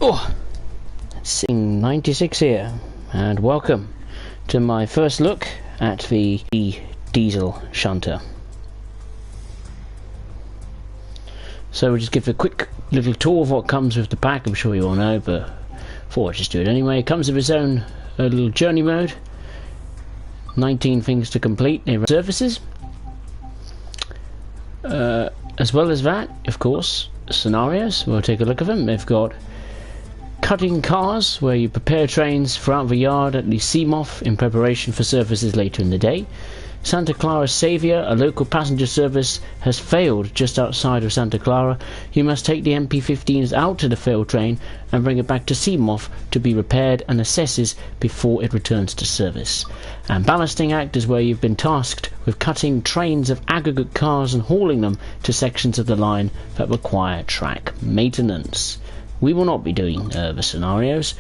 Oh, Sing 96 here, and welcome to my first look at the diesel shunter. So we'll just give a quick little tour of what comes with the pack. I'm sure you all know, but thought I'd just do it anyway. It comes with its own little journey mode, 19 things to complete, services. As well as that, of course, scenarios. We'll take a look at them. They've got cutting cars, where you prepare trains throughout the yard at the CEMOF in preparation for services later in the day. Santa Clara Saviour, a local passenger service, has failed just outside of Santa Clara. You must take the MP15s out to the failed train and bring it back to CEMOF to be repaired and assesses before it returns to service. And Ballasting Act is where you've been tasked with cutting trains of aggregate cars and hauling them to sections of the line that require track maintenance. We will not be doing the scenarios.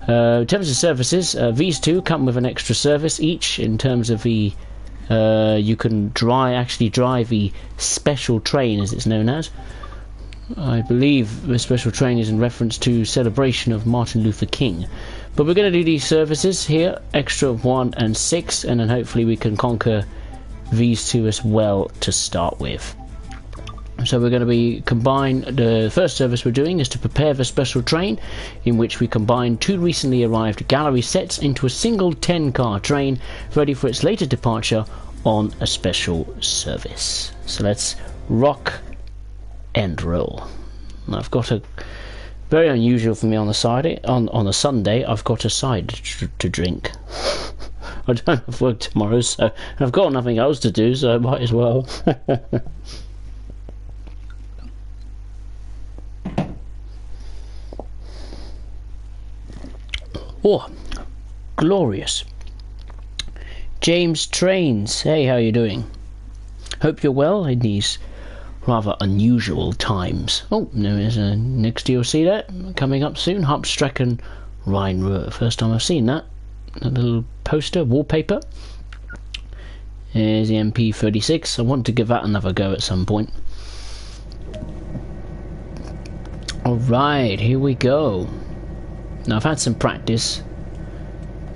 In terms of services, these two come with an extra service each. In terms of the you can actually drive the special train, as it's known as. I believe the special train is in reference to celebration of Martin Luther King. But we're going to do these services here, extra 1 and 6, and then hopefully we can conquer these two as well to start with. So we're going to be the first service we're doing is to prepare the special train, in which we combine 2 recently arrived gallery sets into a single 10-car train ready for its later departure on a special service. So let's rock and roll. Now I've got a very unusual for me on a Sunday. I've got a side to drink. I don't have work tomorrow, so I've got nothing else to do, so I might as well. Oh, glorious. James Trains, hey, how you doing? Hope you're well in these rather unusual times. Oh, there's a next DLC there, coming up soon. Hauptstrecken Rheinruhr. First time I've seen that. A little poster, wallpaper. Here's the MP36. I want to give that another go at some point. Alright, here we go. Now I've had some practice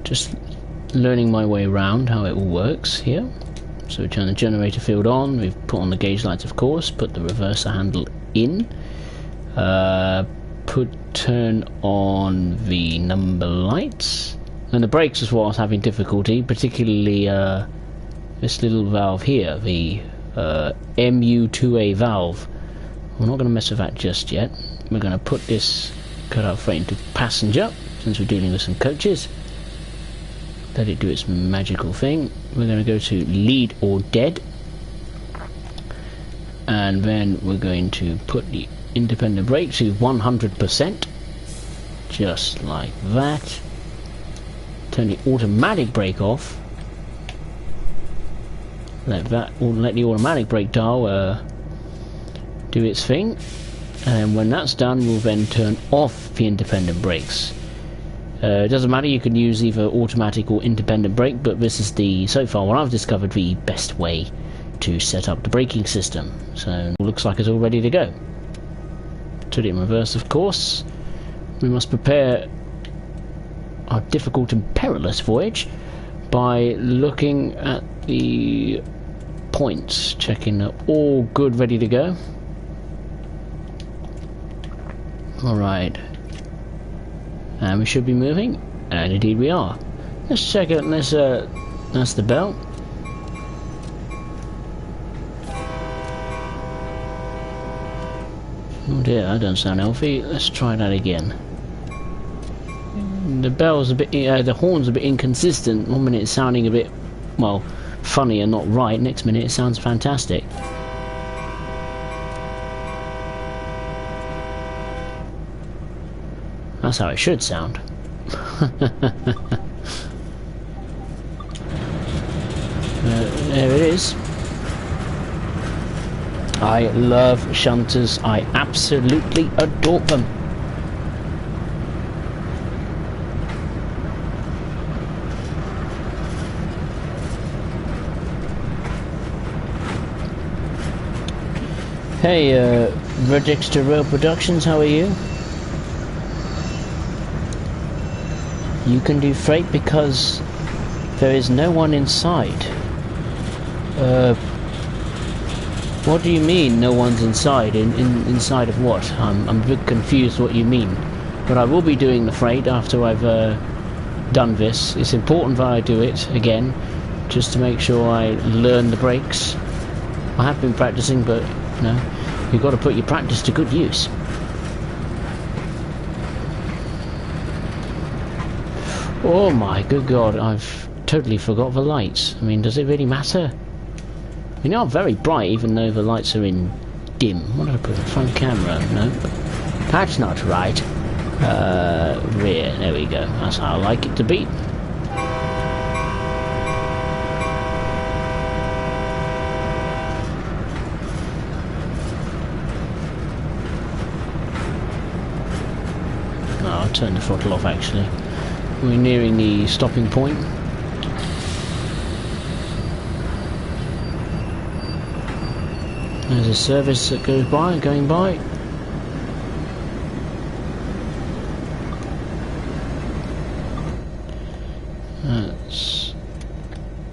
just learning my way around how it all works here. So we turn the generator field on, we've put on the gauge lights of course, put the reverser handle in, turn on the number lights, and the brakes is what I was having difficulty, particularly this little valve here, the MU2A valve. We're not going to mess with that just yet. We're going to put this cutout frame into passenger, since we're dealing with some coaches. Let it do its magical thing. We're going to go to lead or dead, and then we're going to put the independent brake to 100%, just like that. Turn the automatic brake off. Let the automatic brake dial do its thing. And when that's done, we'll then turn off the independent brakes. It doesn't matter, you can use either automatic or independent brake, but this is so far what I've discovered, the best way to set up the braking system. So it looks like it's all ready to go. Put it in reverse, of course. We must prepare our difficult and perilous voyage by looking at the points, checking they're all good, ready to go. Alright, and we should be moving, and indeed we are. Let's check it. That's the bell. Oh dear, that doesn't sound healthy. Let's try that again. The bell's a bit, the horn's a bit inconsistent. One minute it's sounding a bit, well, funny and not right. Next minute it sounds fantastic. That's how it should sound. There it is. I love shunters. I absolutely adore them. Hey, Register Rail Productions, how are you? You can do freight because there is no one inside. What do you mean no one's inside? Inside of what? I'm a bit confused what you mean. But I will be doing the freight after I've done this. It's important that I do it again, just to make sure I learn the brakes. I have been practicing, but you know, you've got to put your practice to good use. Oh my good God, I've totally forgot the lights. I mean, does it really matter? They are very bright, even though the lights are in dim. What did I put? The front camera? No, that's not right. Rear. There we go. That's how I like it to be. No, I'll turn the throttle off. Actually, we're nearing the stopping point. There's a service that goes by, going by. That's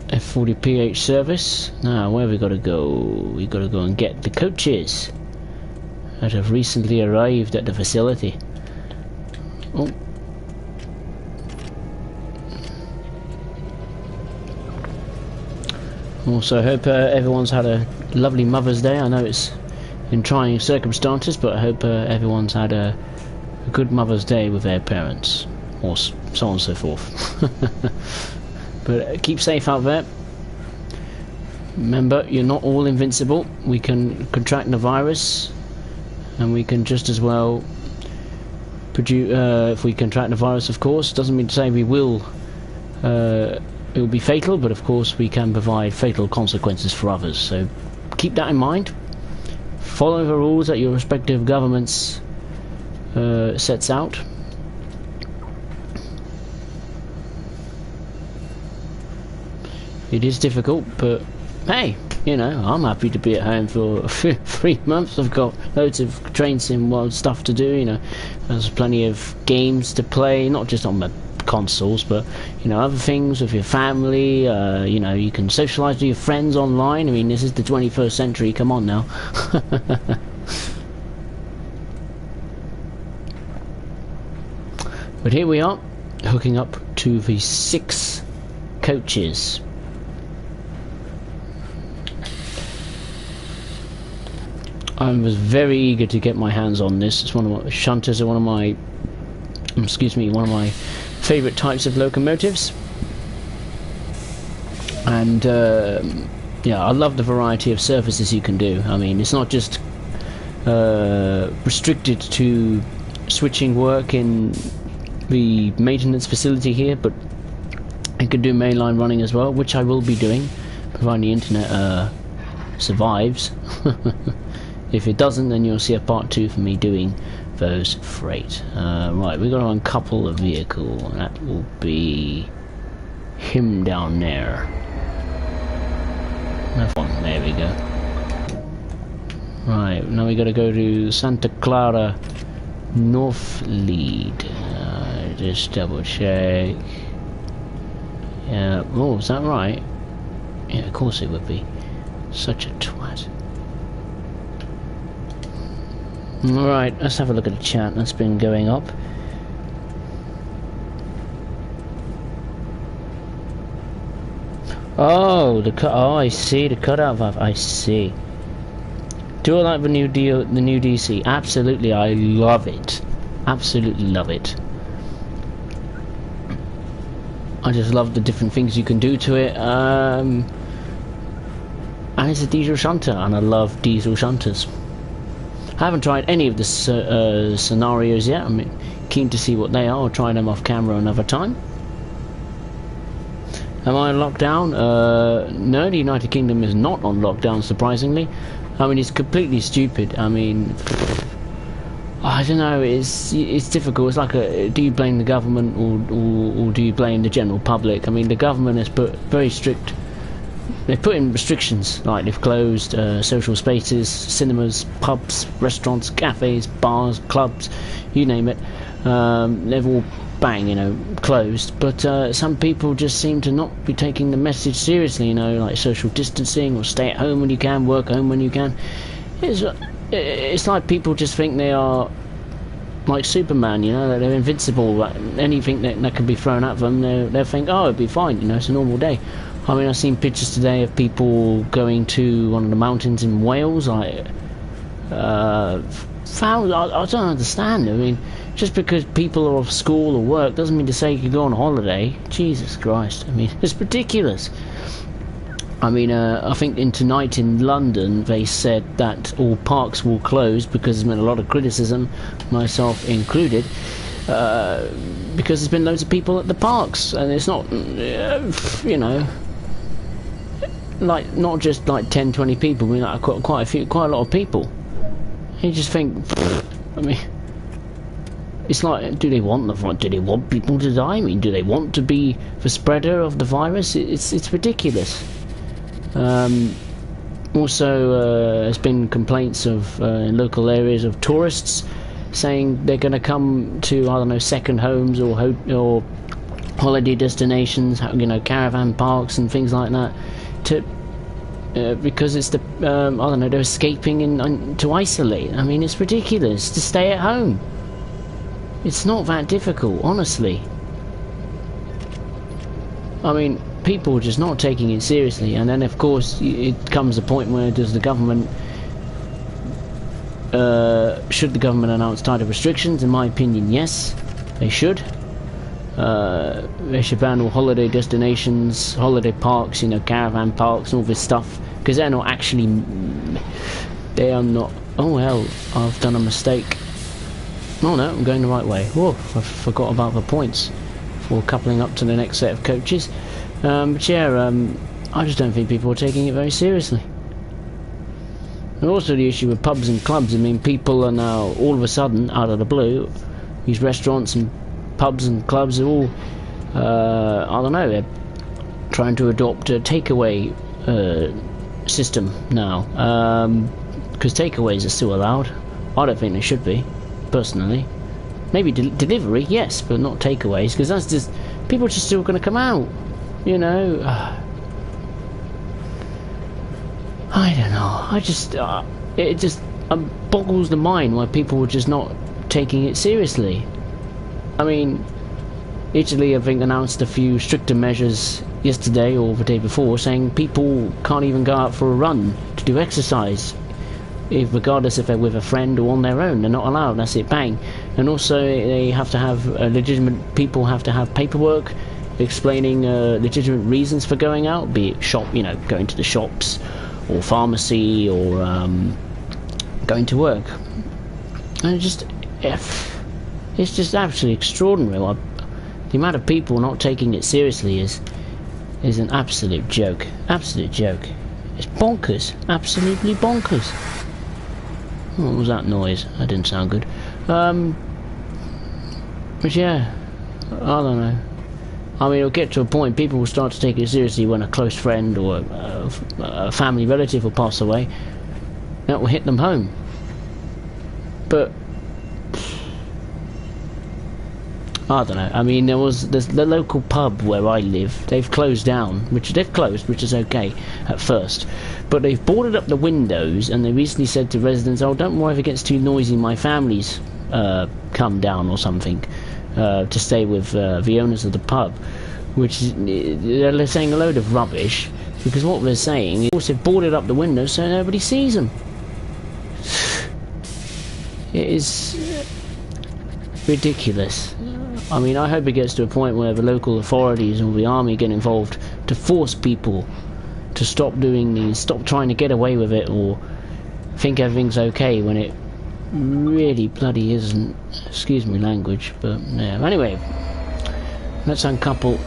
F40PH service. Now, where have we got to go? We've got to go and get the coaches that have recently arrived at the facility. Oh. Also, I hope everyone's had a lovely Mother's Day. I know it's in trying circumstances, but I hope everyone's had a good Mother's Day with their parents, or so on and so forth. But keep safe out there. Remember, you're not all invincible. We can contract the virus, and we can just as well produce. If we contract the virus, of course, doesn't mean to say we will. It will be fatal, but of course we can provide fatal consequences for others. So keep that in mind. Follow the rules that your respective governments sets out. It is difficult, but hey, you know, I'm happy to be at home for 3 months. I've got loads of train sim world stuff to do. You know, there's plenty of games to play, not just on my consoles, but you know, other things with your family. You know, you can socialise with your friends online. I mean, this is the 21st century. Come on now. But here we are, hooking up to the 6 coaches. I was very eager to get my hands on this. It's one of my shunters are one of my favourite types of locomotives, and yeah, I love the variety of services you can do. I mean, it's not just restricted to switching work in the maintenance facility here, but it can do mainline running as well, which I will be doing, providing the internet survives. If it doesn't, then you'll see a part 2 for me doing those freight. Right, we're going to uncouple the vehicle. That will be him down there. There we go. Right, now we got to go to Santa Clara North Lead. Just double check. Yeah. Oh, is that right? Yeah, of course it would be. Such a twat. Alright, let's have a look at the chat that's been going up. Oh, I see the cutout valve. I see. Do I like the new DC? Absolutely, I love it. Absolutely love it. I just love the different things you can do to it. And it's a diesel shunter, and I love diesel shunters. I haven't tried any of the scenarios yet. I'm keen to see what they are. I'll try them off camera another time. Am I on lockdown? No, the United Kingdom is not on lockdown, surprisingly. I mean, it's completely stupid. I mean, I don't know. It's difficult. It's like do you blame the government or do you blame the general public? I mean, the government has put very strict. They've put in restrictions, like they've closed social spaces, cinemas, pubs, restaurants, cafes, bars, clubs, you name it. They've all bang, you know, closed. But some people just seem to not be taking the message seriously, you know, like social distancing or stay at home when you can, work home when you can. It's like people just think they are like Superman, you know, that they're invincible. Anything that can be thrown at them, they'll think, oh, it'll be fine, you know, it's a normal day. I mean, I've seen pictures today of people going to one of the mountains in Wales, like, I don't understand. I mean, just because people are off school or work doesn't mean to say you can go on holiday. Jesus Christ, I mean, it's ridiculous. I mean, I think tonight in London they said that all parks will close because there's been a lot of criticism, myself included, because there's been loads of people at the parks, and it's not, you know, like, not just like 10, 20 people, I mean, like, quite a lot of people. You just think, I mean, it's like, do they want people to die? I mean, do they want to be the spreader of the virus? It's ridiculous. Also, there's been complaints of in local areas of tourists saying they're going to come to, I don't know, second homes or holiday destinations, you know, caravan parks and things like that, to because it's the I don't know, they're escaping to isolate. I mean, it's ridiculous to stay at home. It's not that difficult, honestly. I mean, people are just not taking it seriously, and then of course it comes a point where does the government should the government announce tighter restrictions? In my opinion, yes, they should. They should ban all holiday destinations, holiday parks, you know, caravan parks and all this stuff, because they are not, oh well, I've done a mistake. Oh no, I'm going the right way. Whoa, I forgot about the points for coupling up to the next set of coaches. But yeah, I just don't think people are taking it very seriously. And also the issue with pubs and clubs, I mean, people are now, all of a sudden, out of the blue, these restaurants and pubs and clubs are all, I don't know, they're trying to adopt a takeaway system now. Because takeaways are still allowed. I don't think they should be, personally. Maybe delivery, yes, but not takeaways, because that's just, people are just still going to come out, you know. I don't know, it just boggles the mind why people are just not taking it seriously. I mean, Italy, I think, announced a few stricter measures yesterday or the day before, saying people can't even go out for a run to do exercise, regardless if they're with a friend or on their own. They're not allowed. That's it, bang. And also, they have to have people have to have paperwork explaining legitimate reasons for going out, be it going to the shops or pharmacy or going to work. And it's just absolutely extraordinary. The amount of people not taking it seriously is an absolute joke. Absolute joke. It's bonkers. Absolutely bonkers. What was that noise? That didn't sound good. But yeah, I don't know. I mean, it'll get to a point, people will start to take it seriously when a close friend or a family relative will pass away. That will hit them home. But I don't know. I mean, there's the local pub where I live. They've closed down, which is okay at first. But they've boarded up the windows, and they recently said to residents, "Oh, don't worry if it gets too noisy. My family's come down or something to stay with the owners of the pub," which is, they're saying a load of rubbish, because what they're saying is they've boarded up the windows so nobody sees them. It is ridiculous. I mean, I hope it gets to a point where the local authorities or the army get involved to force people to stop trying to get away with it, or think everything's okay when it really bloody isn't. Excuse me language, but yeah. Anyway, let's uncouple.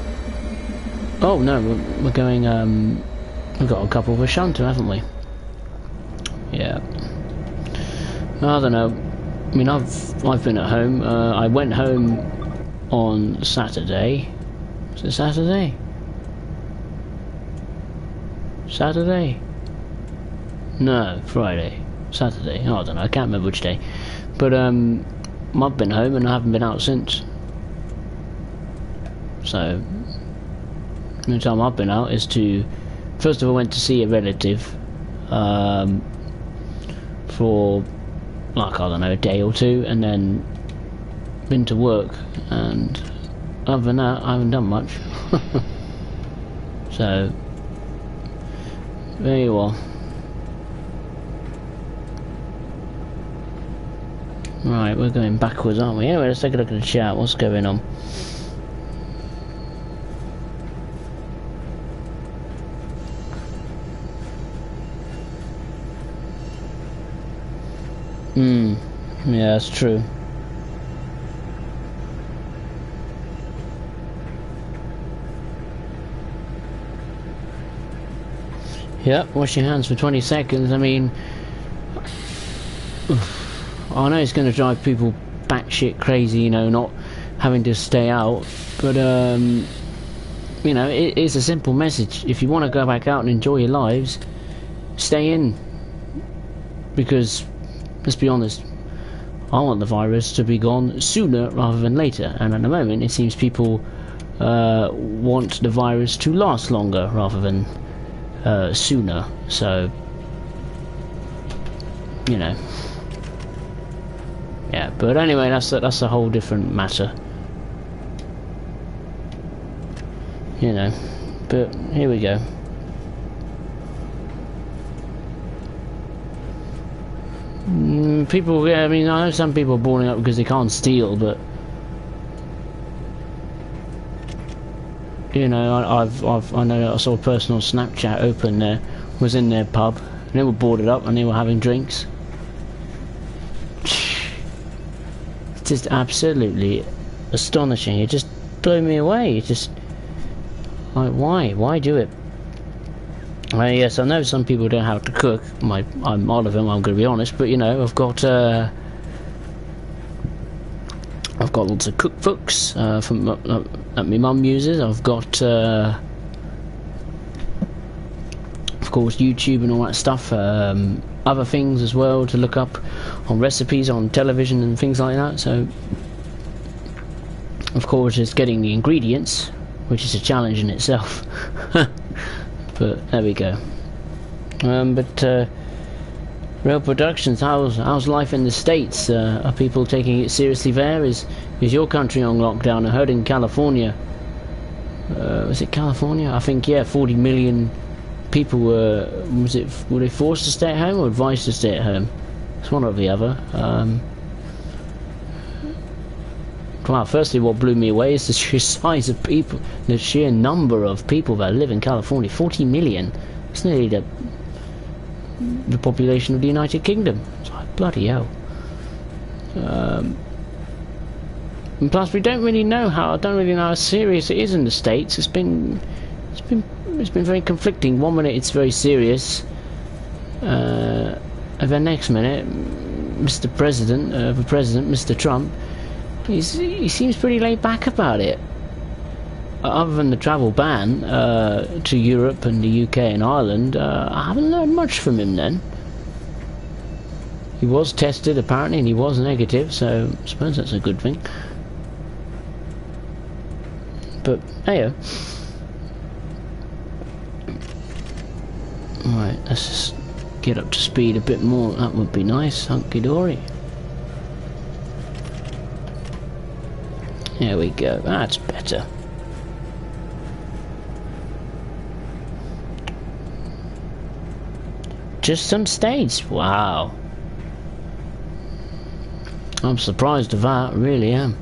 Oh no, we're going, we've got a couple with Shunting, haven't we? Yeah. I don't know. I mean, I've been at home. I went home on Saturday. Was it Saturday? Saturday? No, Friday. Saturday. Oh, I don't know. I can't remember which day. But I've been home and I haven't been out since. So the only time I've been out is to, first of all, went to see a relative for like, I don't know, a day or two, and then been to work, and other than that I haven't done much. So there you are. Right, we're going backwards, aren't we? Anyway, let's take a look at the chat. What's going on? Yeah, that's true. Yep, wash your hands for 20 seconds. I mean, I know it's going to drive people batshit crazy, you know, not having to stay out, but you know, it is a simple message. If you want to go back out and enjoy your lives, stay in, because let's be honest, I want the virus to be gone sooner rather than later, and at the moment it seems people want the virus to last longer rather than sooner. So, you know, yeah. But anyway, that's a whole different matter, you know. But here we go. People, yeah, I mean, I know some people are boarding up because they can't steal, but you know, I know I saw a personal Snapchat open there, was in their pub, and they were boarded up and they were having drinks. It's just absolutely astonishing. It just blew me away. It just, like, why do it? Yes, I know some people don't know how to cook. I'm all of them, I'm going to be honest, but you know, I've got lots of cookbooks that my mum uses. I've got, of course, YouTube and all that stuff. Other things as well to look up on recipes on television and things like that. So, of course, it's getting the ingredients, which is a challenge in itself. But there we go. Real Productions, how's life in the States? Are people taking it seriously there? Is your country on lockdown? I heard in California, was it California? I think, yeah, 40 million people were they forced to stay at home or advised to stay at home? It's one or the other. Well, firstly, what blew me away is the sheer size of people, the sheer number of people that live in California. 40 million. It's nearly the population of the United Kingdom. It's like, bloody hell. And plus, we don't really know how serious it is in the States. It's been very conflicting. One minute it's very serious, and then next minute, the president, Mr. Trump, he seems pretty laid back about it. Other than the travel ban to Europe and the UK and Ireland, I haven't learned much from him then. He was tested apparently and he was negative, so I suppose that's a good thing. But hey, right, let's just get up to speed a bit more. That would be nice. Hunky dory. There we go, that's better. Just some states, wow. I'm surprised of that, I really am.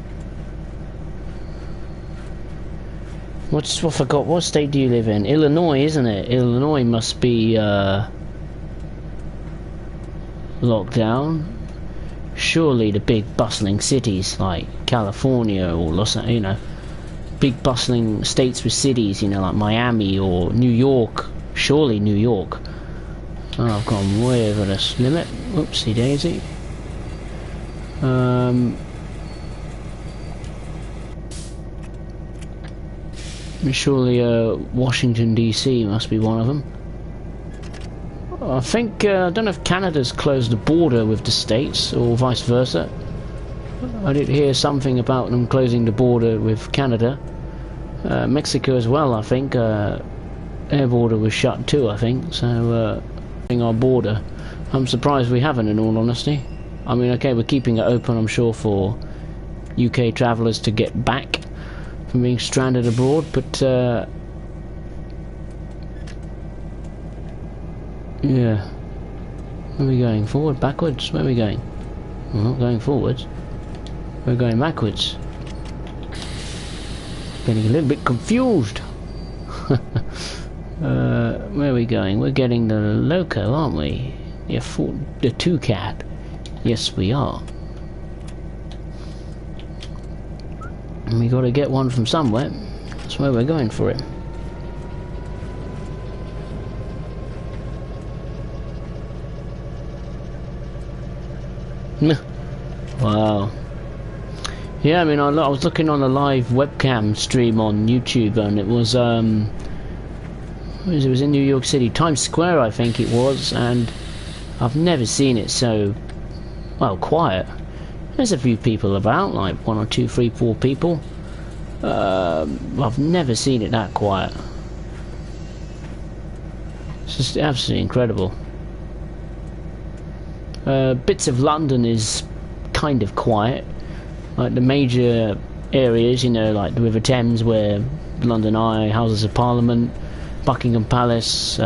I forgot, what state do you live in? Illinois, isn't it? Illinois must be locked down. Surely the big bustling cities like California or Los Angeles, you know, big bustling states with cities, you know, like Miami or New York. Surely New York. Oh, I've gone way over this limit. Whoopsie daisy. Surely Washington DC must be one of them. I think, I don't know if Canada's closed the border with the States or vice versa. I did hear something about them closing the border with Canada. Mexico as well, I think. Air border was shut too, I think. So, our border. I'm surprised we haven't, in all honesty. I mean, okay, we're keeping it open, I'm sure, for UK travellers to get back from being stranded abroad, but yeah. Where are we going? Forward? Backwards? Where are we going? We're not going forwards. We're going backwards. Getting a little bit confused. Where are we going? We're getting the Loco, aren't we? Yeah, the 2-cat. Yes, we are. And we got to get one from somewhere. That's where we're going for it. Wow. Yeah, I mean, I was looking on a live webcam stream on YouTube, and it was in New York City, Times Square, I think it was, and I've never seen it so, well, quiet. There's a few people about, like 1 or 2, 3, 4 people. I've never seen it that quiet. It's just absolutely incredible. Bits of London is kind of quiet, like the major areas, you know, like the River Thames, where London Eye, Houses of Parliament, Buckingham Palace,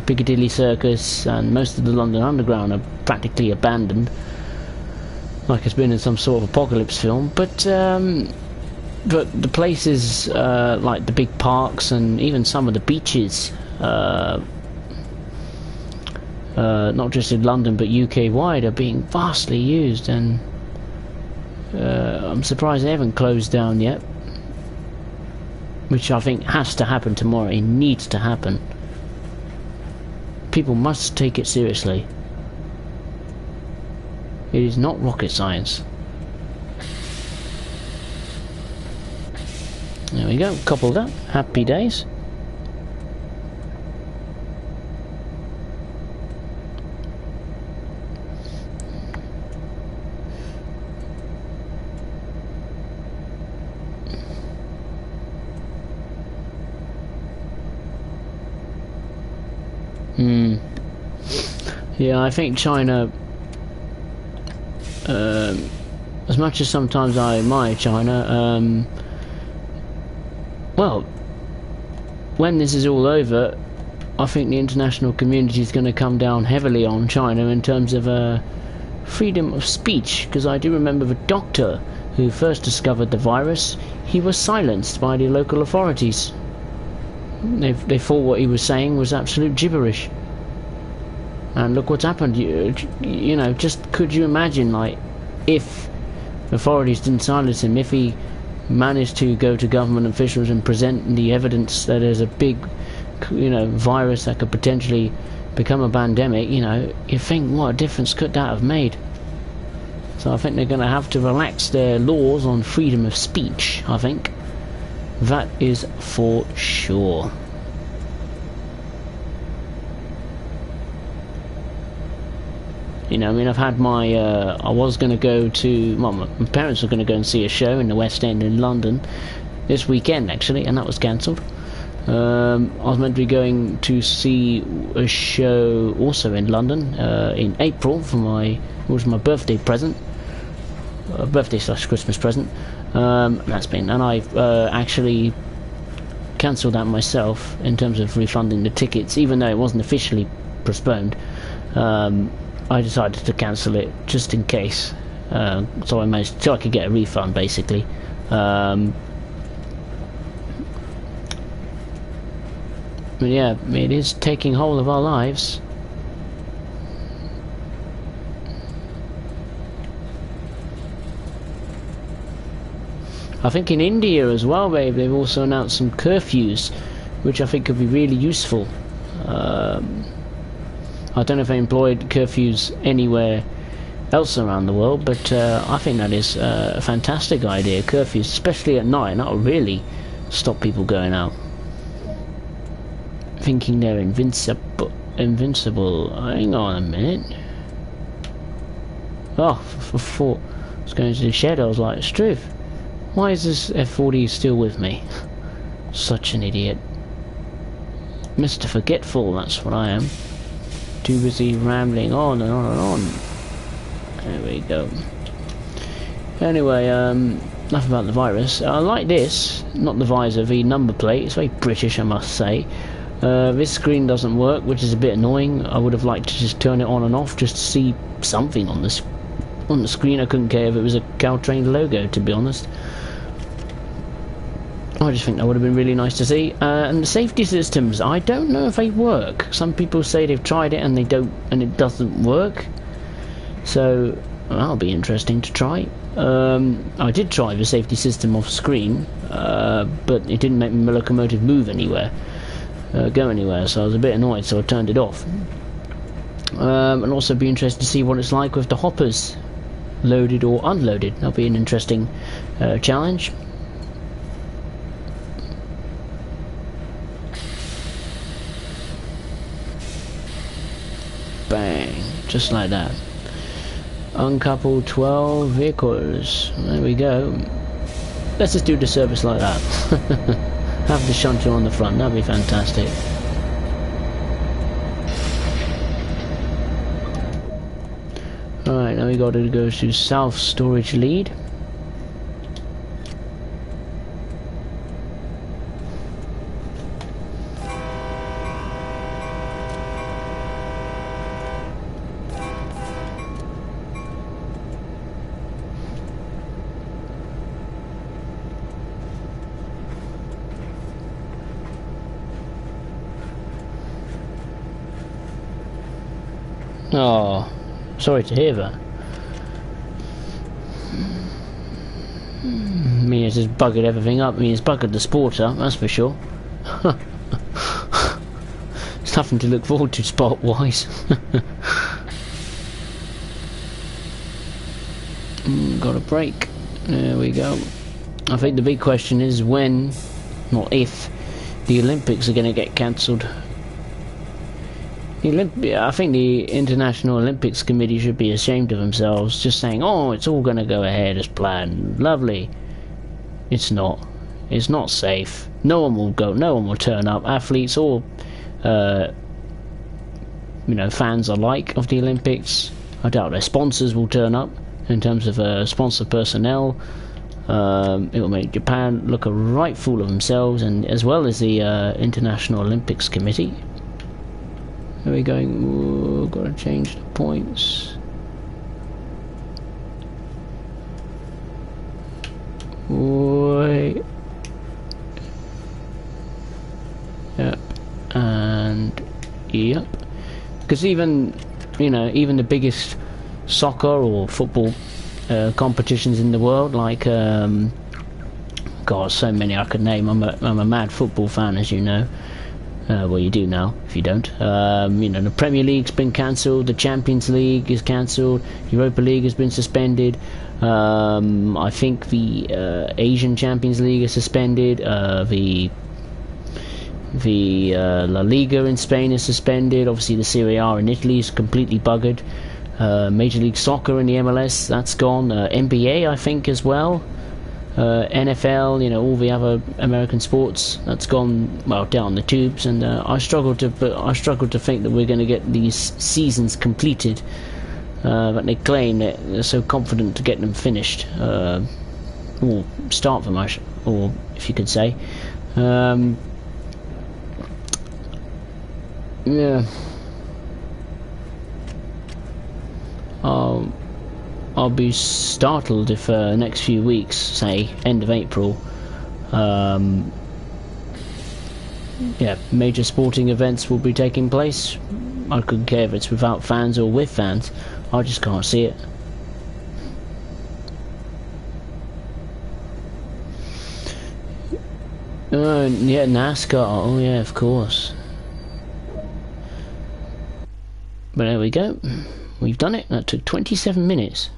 Piccadilly Circus, and most of the London Underground are practically abandoned, like it's been in some sort of apocalypse film. But the places like the big parks and even some of the beaches, not just in London but UK wide, are being vastly used, and I'm surprised they haven't closed down yet, which I think has to happen tomorrow. It needs to happen. People must take it seriously. It is not rocket science. There we go, coupled up. Happy days. Yeah, I think China, as much as sometimes I admire China, well, when this is all over, I think the international community is going to come down heavily on China in terms of freedom of speech, because I do remember the doctor who first discovered the virus, he was silenced by the local authorities. They thought what he was saying was absolute gibberish. And look what's happened. You know, just could you imagine, like, if authorities didn't silence him, if he managed to go to government officials and present the evidence that there's a big, you know, virus that could potentially become a pandemic, you know, you think what a difference could that have made. So I think they're going to have to relax their laws on freedom of speech, I think. That is for sure. You know, I mean, I've had my, I was going to go to, well, my parents were going to go and see a show in the West End in London this weekend, actually, and that was cancelled. I was meant to be going to see a show also in London in April for it was my birthday present, birthday/Christmas present. That's been, and I actually cancelled that myself in terms of refunding the tickets, even though it wasn't officially postponed. I decided to cancel it just in case, so I could get a refund, basically. But yeah, it is taking hold of our lives. I think in India as well, they've also announced some curfews, which I think could be really useful. I don't know if they employed curfews anywhere else around the world, but I think that is a fantastic idea. Curfews, especially at night, and that will really stop people going out. Thinking they're invincible. Hang on a minute. Oh, before I was going to the shed, I was like, Struth, why is this F40 still with me? Such an idiot. Mr. Forgetful, that's what I am. Too busy rambling on and on and on. There we go. Anyway, enough about the virus. I like this, not the visor, the number plate. It's very British, I must say. This screen doesn't work, which is a bit annoying. I would have liked to just turn it on and off just to see something on the screen. I couldn't care if it was a Caltrain logo, to be honest. I just think that would have been really nice to see. And the safety systems, I don't know if they work. Some people say they've tried it and they don't, and it doesn't work. So that'll be interesting to try. I did try the safety system off screen, but it didn't make my locomotive move anywhere, go anywhere. So I was a bit annoyed, so I turned it off. And also be interested to see what it's like with the hoppers, loaded or unloaded. That'll be an interesting challenge. Bang, just like that. Uncoupled 12 vehicles. There we go. Let's just do the service like that. Have the shunter on the front, that'd be fantastic. Alright, now we got to go to South Storage Lead. Oh, sorry to hear that. I mean, it's just buggered everything up. I mean, it's buggered the sport up, that's for sure. It's nothing to look forward to sport-wise. Got a break. There we go. I think the big question is when, not if, the Olympics are going to get cancelled. I think the International Olympics Committee should be ashamed of themselves, just saying, oh, it's all going to go ahead as planned. Lovely. It's not. It's not safe. No one will go. No one will turn up. Athletes or, fans alike of the Olympics. I doubt their sponsors will turn up in terms of sponsor personnel. It will make Japan look a right fool of themselves, and as well as the International Olympics Committee. There we go. Ooh, gotta change the points. Wait. Yep. And yep. Because even the biggest soccer or football competitions in the world, like God, so many I could name. I'm a mad football fan, as you know. Well, you do now, if you don't. The Premier League's been cancelled, the Champions League is cancelled, Europa League has been suspended. I think the Asian Champions League is suspended. The La Liga in Spain is suspended. Obviously, the Serie A in Italy is completely buggered. Major League Soccer in the MLS, that's gone. NBA, I think, as well. NFL, all the other American sports, that's gone, well, down the tubes, and I struggle to think that we're going to get these seasons completed. But they claim that they're so confident to get them finished, or start them, or if you could say. Yeah. I'll be startled if next few weeks, say end of April, major sporting events will be taking place. I couldn't care if it's without fans or with fans. I just can't see it. Yeah, NASCAR. Oh yeah, of course. But there we go. We've done it. That took 27 minutes.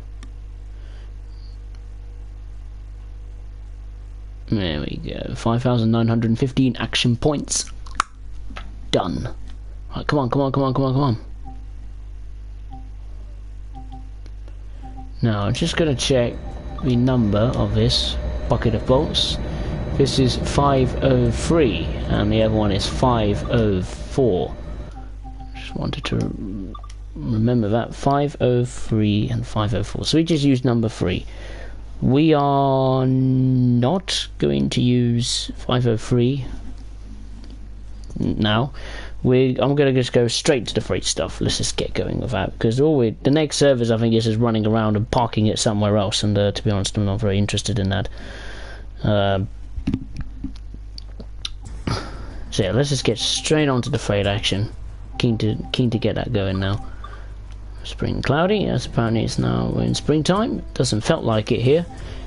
There we go. 5,915 action points. Done. Right, come on. Now, I'm just going to check the number of this bucket of bolts. This is 503 and the other one is 504. Just wanted to remember that. 503 and 504. So we just use number 3. We are not going to use 503 now. I'm going to just go straight to the freight stuff. Let's just get going with that, because the next servers I think is just running around and parking it somewhere else, and to be honest I'm not very interested in that. So yeah, let's just get straight onto the freight action. Keen to get that going now. Spring cloudy, yes, apparently it's now in springtime. Doesn't felt like it here.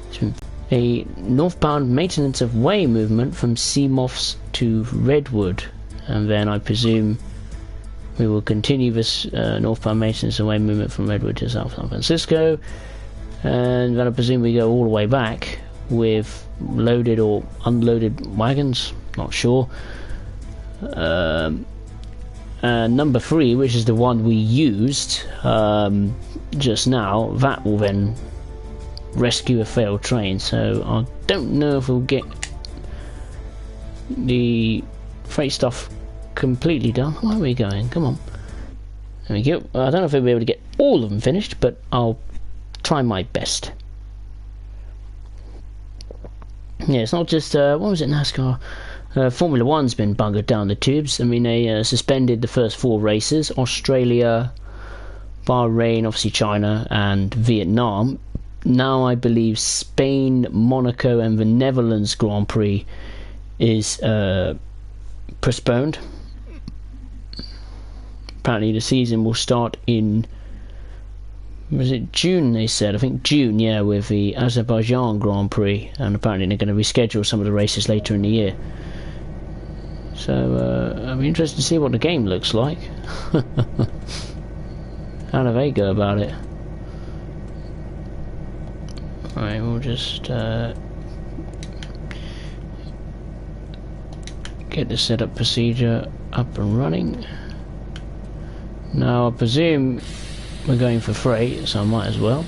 It's been a northbound maintenance of way movement from CEMOFs to Redwood, and then I presume we will continue this northbound maintenance of way movement from Redwood to South San Francisco, and then I presume we go all the way back with loaded or unloaded wagons, not sure. Number 3, which is the one we used just now, that will then rescue a failed train. So I don't know if we'll get the freight stuff completely done. Where are we going? Come on. There we go. I don't know if we'll be able to get all of them finished, but I'll try my best. Yeah, it's not just what was it, NASCAR? Formula One's been buggered down the tubes. I mean, they suspended the first 4 races: Australia, Bahrain, obviously China, and Vietnam. Now I believe Spain, Monaco, and the Netherlands Grand Prix is postponed. Apparently the season will start in, was it June they said? I think June, yeah, with the Azerbaijan Grand Prix, and apparently they're going to reschedule some of the races later in the year. So I'll be interested to see what the game looks like. How do they go about it? Alright, we'll just get the setup procedure up and running. Now I presume we're going for freight, so I might as well.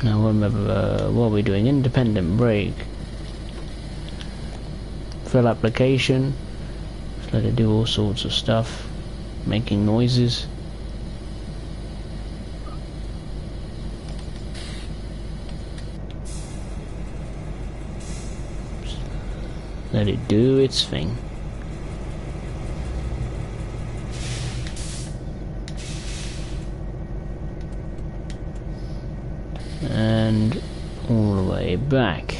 Now remember, what are we doing? Independent brake. Fill application. Just let it do all sorts of stuff, making noises. Just let it do its thing. And all the way back.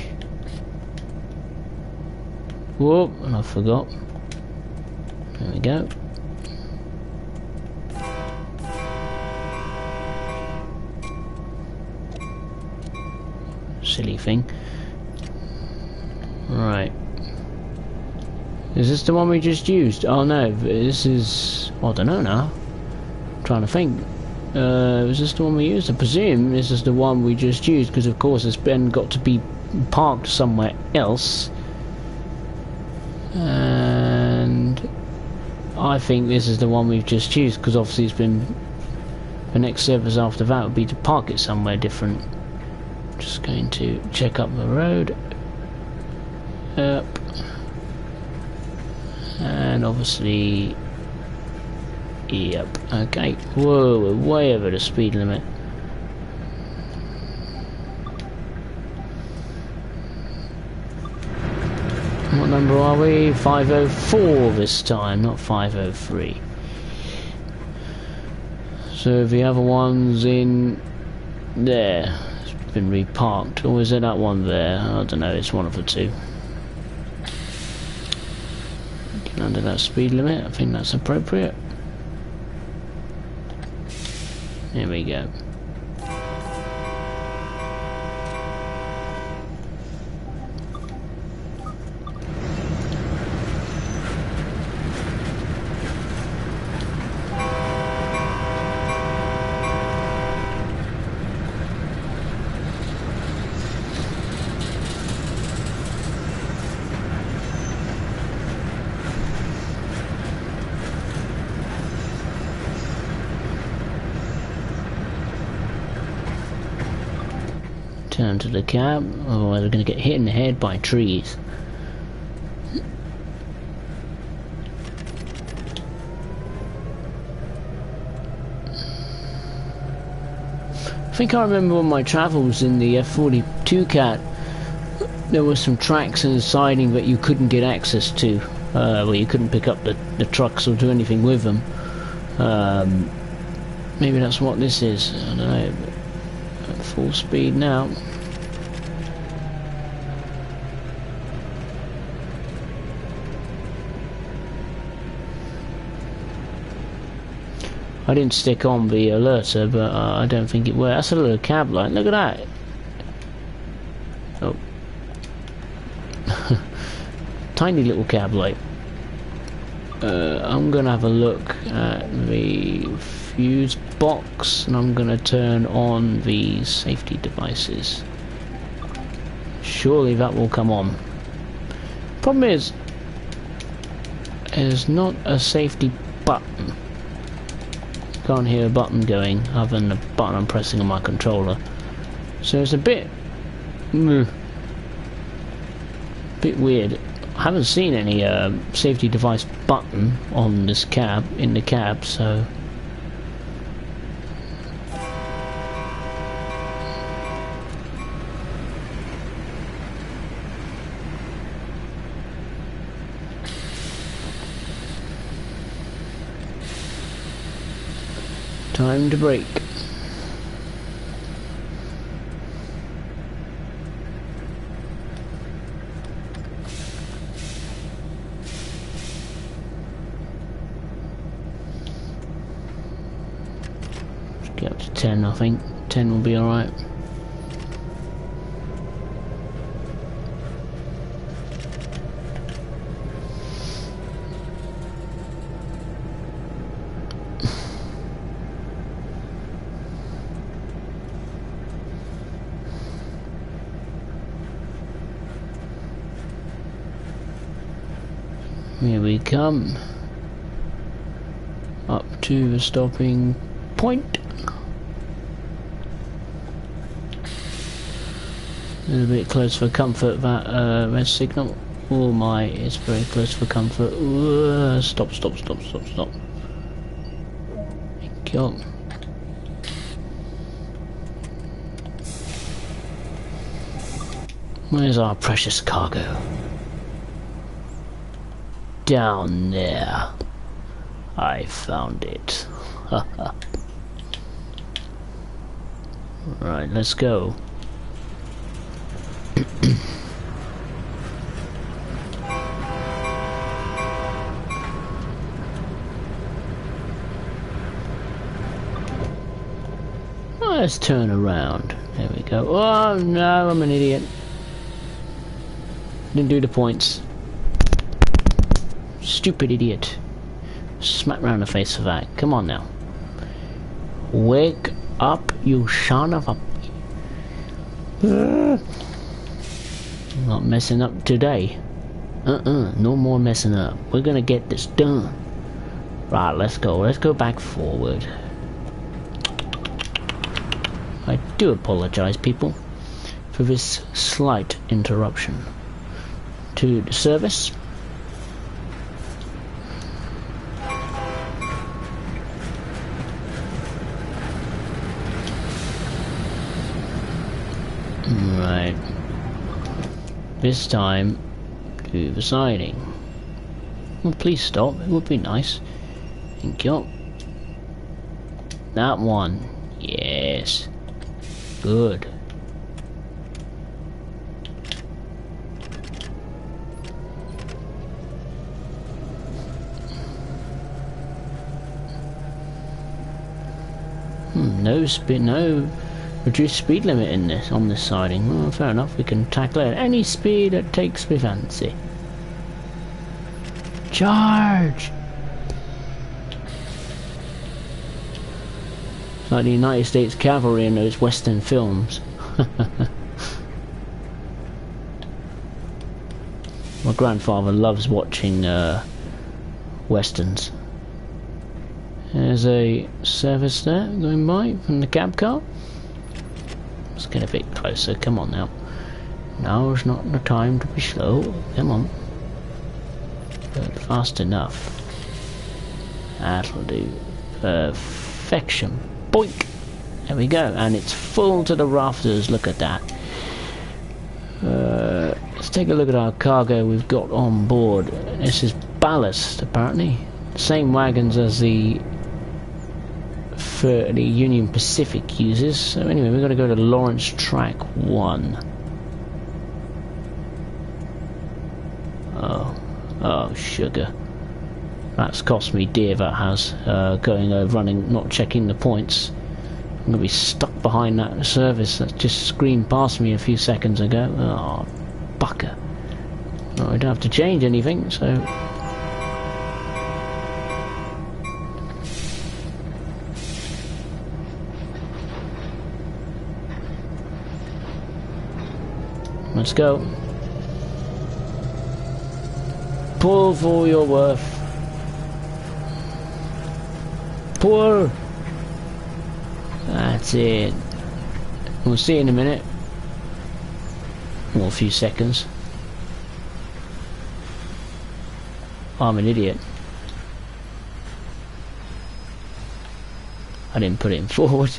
Whoop, and I forgot. There we go. Silly thing. Right. Is this the one we just used? Oh no, this is... I don't know now. I'm trying to think. Was this the one we used? I presume this is the one we just used, because of course it's been got to be parked somewhere else. And I think this is the one we've just used, because obviously it's been, the next service after that would be to park it somewhere different. Just going to check up the road. Up. And obviously, yep, okay. Whoa, we're way over the speed limit. What number are we? 504 this time, not 503. So the other one's in there. It's been reparked. Or is it that one there? I don't know, it's one of the two. Getting under that speed limit, I think that's appropriate. There we go. Turn to the cab, otherwise we're going to get hit in the head by trees. I think I remember on my travels in the F42 Cat, there were some tracks and siding that you couldn't get access to, where you couldn't pick up the trucks or do anything with them. Maybe that's what this is, I don't know. At full speed now. I didn't stick on the alerter, but I don't think it worked. That's a little cab light. Look at that. Oh. Tiny little cab light. I'm gonna have a look at the fuse box, and I'm gonna turn on the safety devices. Surely that will come on. Problem is, there's not a safety button. Can't hear a button going other than the button I'm pressing on my controller, so it's a bit weird. I haven't seen any safety device button on this cab, in the cab, so time to brake. Let's get up to 10, I think. 10 will be alright. Here we come, up to the stopping point. A little bit close for comfort, that red signal. Oh my, it's very close for comfort. Stop, stop, stop, stop, stop. Thank you. Where's our precious cargo? Down there. I found it. Right, let's go. Let's turn around. There we go. Oh no, I'm an idiot. Didn't do the points. Stupid idiot. Smack round the face for that. Come on now. Wake up, you son of a... Not messing up today. No more messing up. We're gonna get this done. Right, let's go. Let's go back forward. I do apologize, people, for this slight interruption to the service. Right. This time, do the siding. Well, please stop. It would be nice. Thank you. That one. Yes. Good. No speed, no reduced speed limit in this, on this siding. Well, fair enough, we can tackle it at any speed that takes me fancy. Charge! It's like the United States Cavalry in those Western films. My grandfather loves watching Westerns. There's a service there going by from the cab car. Let's get a bit closer. Come on now. Now's not the time to be slow. Come on. But fast enough. That'll do. Perfection. Boink! There we go. And it's full to the rafters. Look at that. Let's take a look at our cargo we've got on board. This is ballast, apparently. Same wagons as the Union Pacific uses. So anyway, we've got to go to Lawrence Track 1. Oh, sugar. That's cost me dear, that has. Going over, running, not checking the points. I'm going to be stuck behind that service that just screamed past me a few seconds ago. Oh, bucker. Well, I don't have to change anything, so... Let's go. Pull for your worth. Pull. That's it. We'll see you in a minute. Or a few seconds. I'm an idiot. I didn't put it in forward.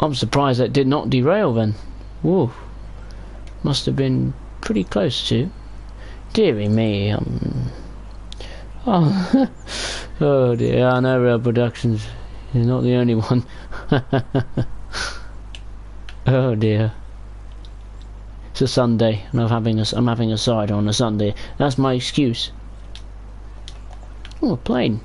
I'm surprised that did not derail then. Whoa. Must have been pretty close to. Deary me. Oh. Oh dear, I know Rail Productions. You're not the only one. Oh dear. It's a Sunday, and I'm having a cider on a Sunday. That's my excuse. Oh, a plane.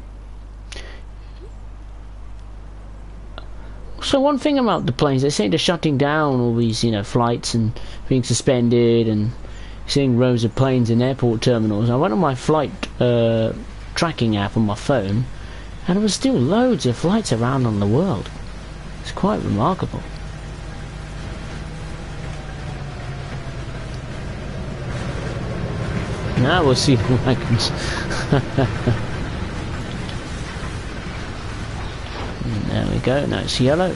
So one thing about the planes, they say they're shutting down all these, you know, flights and being suspended, and seeing rows of planes in airport terminals. I went on my flight tracking app on my phone, and there was still loads of flights around on the world. It's quite remarkable. Now we'll see the wagons. There we go. Now it's yellow.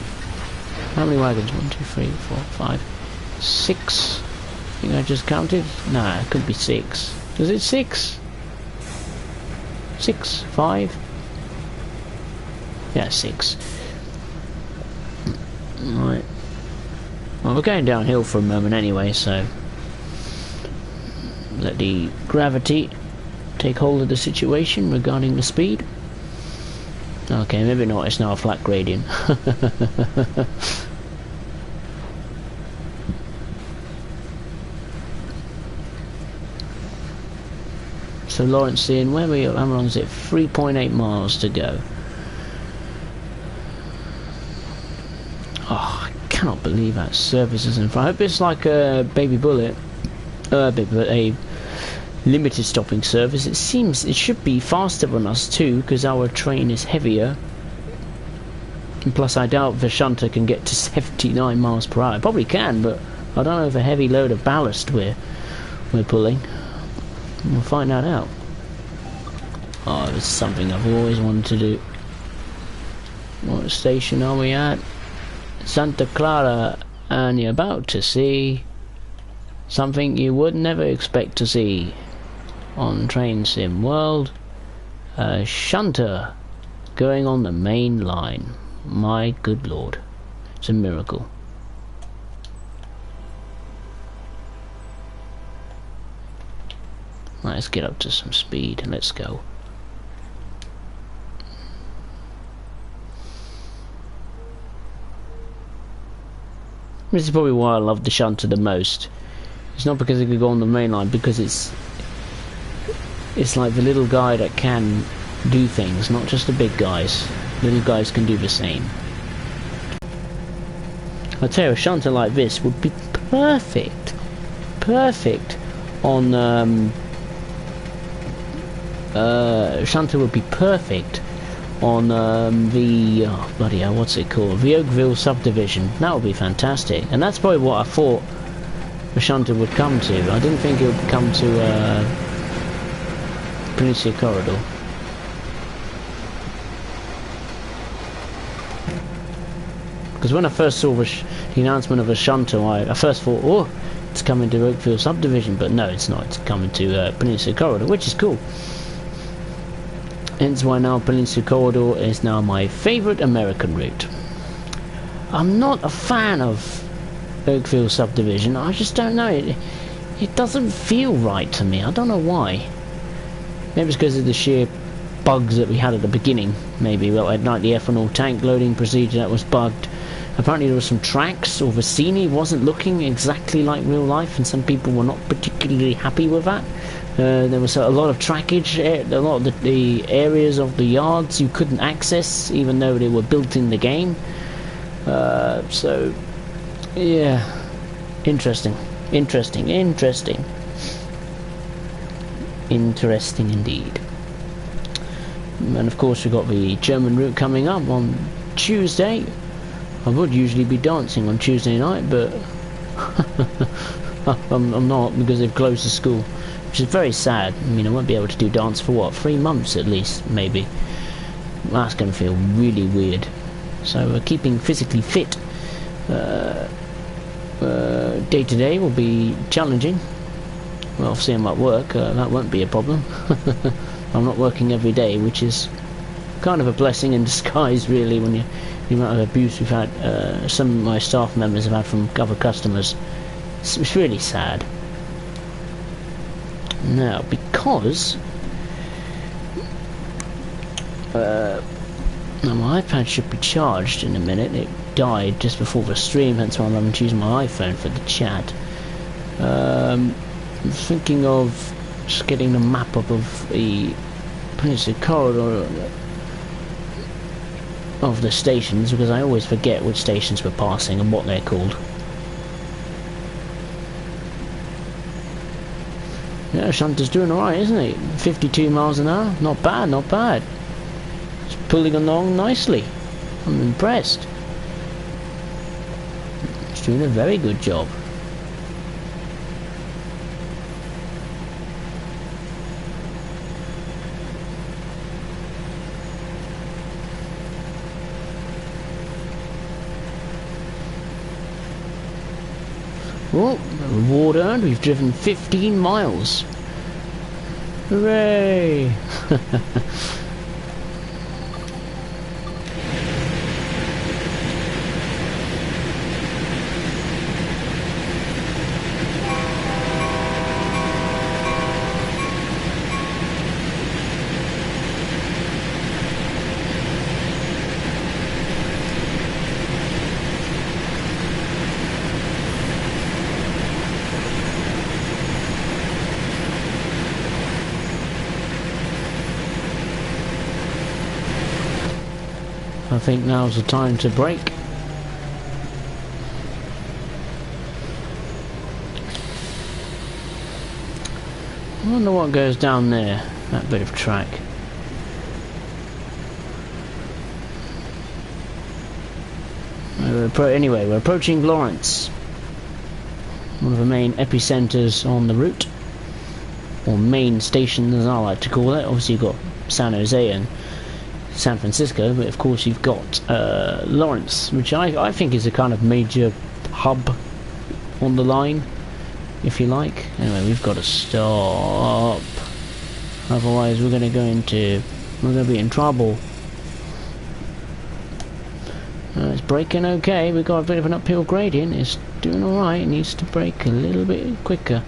How many wagons? 1, 2, 3, 4, 5, 6. I think I just counted. No, it could be 6. Is it 6? 6, 5. Yeah, 6. Right. Well, we're going downhill for a moment anyway, so let the gravity take hold of the situation regarding the speed. Okay, maybe not, it's now a flat gradient. So Lawrence in, where are we, how long is it? 3.8 miles to go. Oh, I cannot believe that service is in front. I hope it's like a Baby Bullet. A limited stopping service. It seems it should be faster than us too, because our train is heavier, and plus I doubt the shunter can get to 79 miles per hour. It probably can, but I don't know if a heavy load of ballast we're pulling. We'll find that out. Oh, it's something I've always wanted to do. What station are we at? Santa Clara, and you're about to see something you would never expect to see on Train Sim World. A shunter going on the main line. My good lord. It's a miracle. Let's get up to some speed and let's go. This is probably why I love the shunter the most. It's not because it could go on the main line, because it's like the little guy that can do things, not just the big guys. Little guys can do the same. I tell you, a shunter like this would be perfect on shunter would be perfect on the bloody hell, what's it called? The Oakville subdivision. That would be fantastic, and that's probably what I thought the shunter would come to. I didn't think it would come to Peninsula Corridor. Because when I first saw the announcement of a Shunting, I first thought, oh, it's coming to Oakfield subdivision, but no, it's not. It's coming to Peninsula Corridor, which is cool. Hence why now Peninsula Corridor is now my favourite American route. I'm not a fan of Oakfield subdivision. I just don't know. It doesn't feel right to me. I don't know why. Maybe it's because of the sheer bugs that we had at the beginning. Maybe. Well, at night the ethanol tank loading procedure that was bugged. Apparently there were some tracks, or the scenery wasn't looking exactly like real life, and some people were not particularly happy with that. There was a lot of trackage, a lot of the areas of the yards you couldn't access, even though they were built in the game. So, yeah, interesting indeed. And of course we've got the German route coming up on Tuesday. I would usually be dancing on Tuesday night, but I'm not, because they've closed the school, which is very sad. I mean, I won't be able to do dance for what, 3 months at least, maybe. That's going to feel really weird. So keeping physically fit day to day will be challenging. Well, obviously I'm at work, that won't be a problem. I'm not working every day, which is kind of a blessing in disguise, really, when the amount of abuse we've had, some of my staff members have had from other customers. It's really sad. Now, because now my iPad should be charged in a minute. It died just before the stream, hence why I'm having to use my iPhone for the chat. I'm thinking of just getting the map up of the Peninsula Corridor of the stations, because I always forget which stations we're passing and what they're called. Yeah, Shunter's doing alright, isn't he? 52 miles an hour? Not bad, not bad. It's pulling along nicely. I'm impressed. It's doing a very good job. Well, reward earned, we've driven 15 miles. Hooray! I think now's the time to brake. I wonder what goes down there, that bit of track. Anyway, we're approaching Lawrence, one of the main epicenters on the route, or main station as I like to call it. Obviously you've got San Jose and San Francisco, but of course you've got Lawrence, which I think is a kind of major hub on the line, if you like. Anyway, we've got to stop, otherwise we're going to be in trouble. It's braking okay. We've got a bit of an uphill gradient. It's doing alright. It needs to brake a little bit quicker.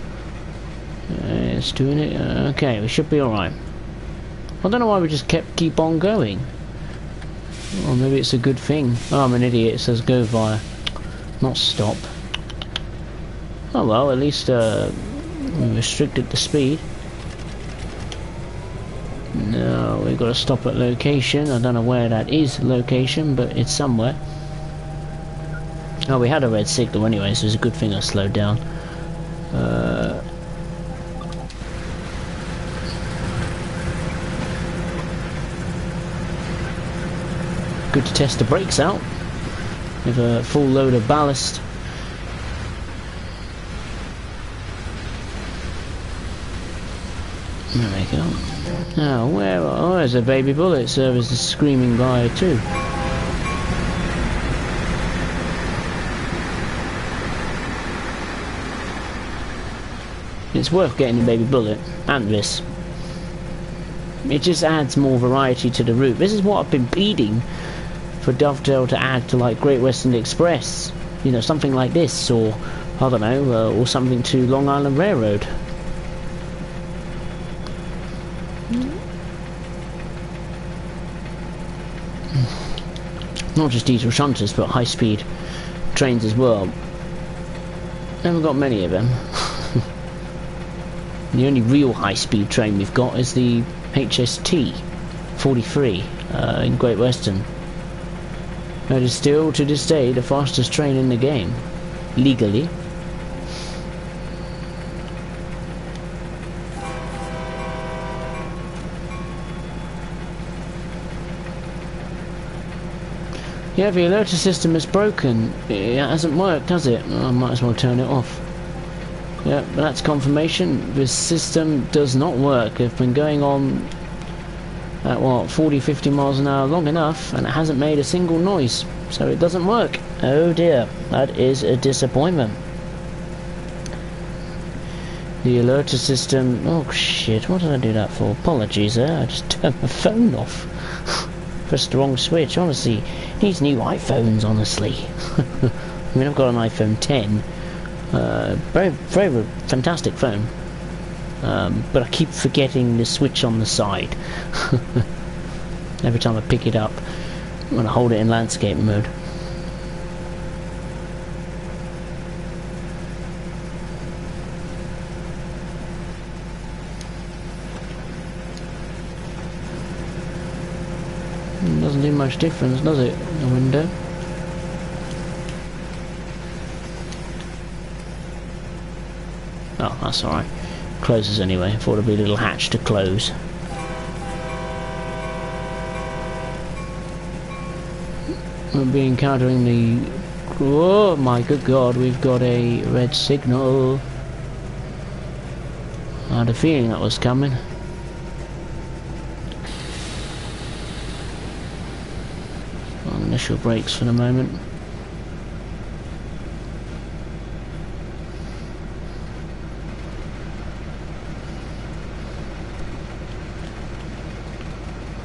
It's doing it okay. We should be alright. I don't know why we just keep on going. Or maybe it's a good thing. Oh, I'm an idiot. It says go via, not stop. Oh well, at least we restricted the speed. No, we've got to stop at location. I don't know where that is, location, but it's somewhere. Oh, we had a red signal anyway, so it's a good thing I slowed down. Good to test the brakes out with a full load of ballast. There we go. Now, oh, there's a baby bullet. So there's a screaming guy too. it's worth getting the Baby Bullet and this. It just adds more variety to the route. This is what I've been pleading for Dovetail to add to, like, Great Western Express. You know, something like this, or I don't know, or something to Long Island Railroad. Not just diesel shunters, but high-speed trains as well. Never got many of them. The only real high-speed train we've got is the HST 43 in Great Western. It is still, to this day, the fastest train in the game, legally. Yeah, the alerter system is broken. It hasn't worked, has it? I might as well turn it off. Yeah, but that's confirmation. This system does not work. It's been going on at what, 40-50 miles an hour long enough, and it hasn't made a single noise. So it doesn't work. Oh dear, that is a disappointment. The alerter system... Oh shit, what did I do that for? Apologies there, I just turned my phone off. Pressed the wrong switch, honestly. Needs new iPhones, honestly. I mean, I've got an iPhone 10. Very, very fantastic phone. But I keep forgetting the switch on the side. Every time I pick it up, I'm going to hold it in landscape mode. Doesn't do much difference, does it, the window? Oh, that's alright. Closes anyway. I thought there'd be a little hatch to close. We'll be encountering the... Oh my good god, we've got a red signal. I had a feeling that was coming. Initial brakes for the moment.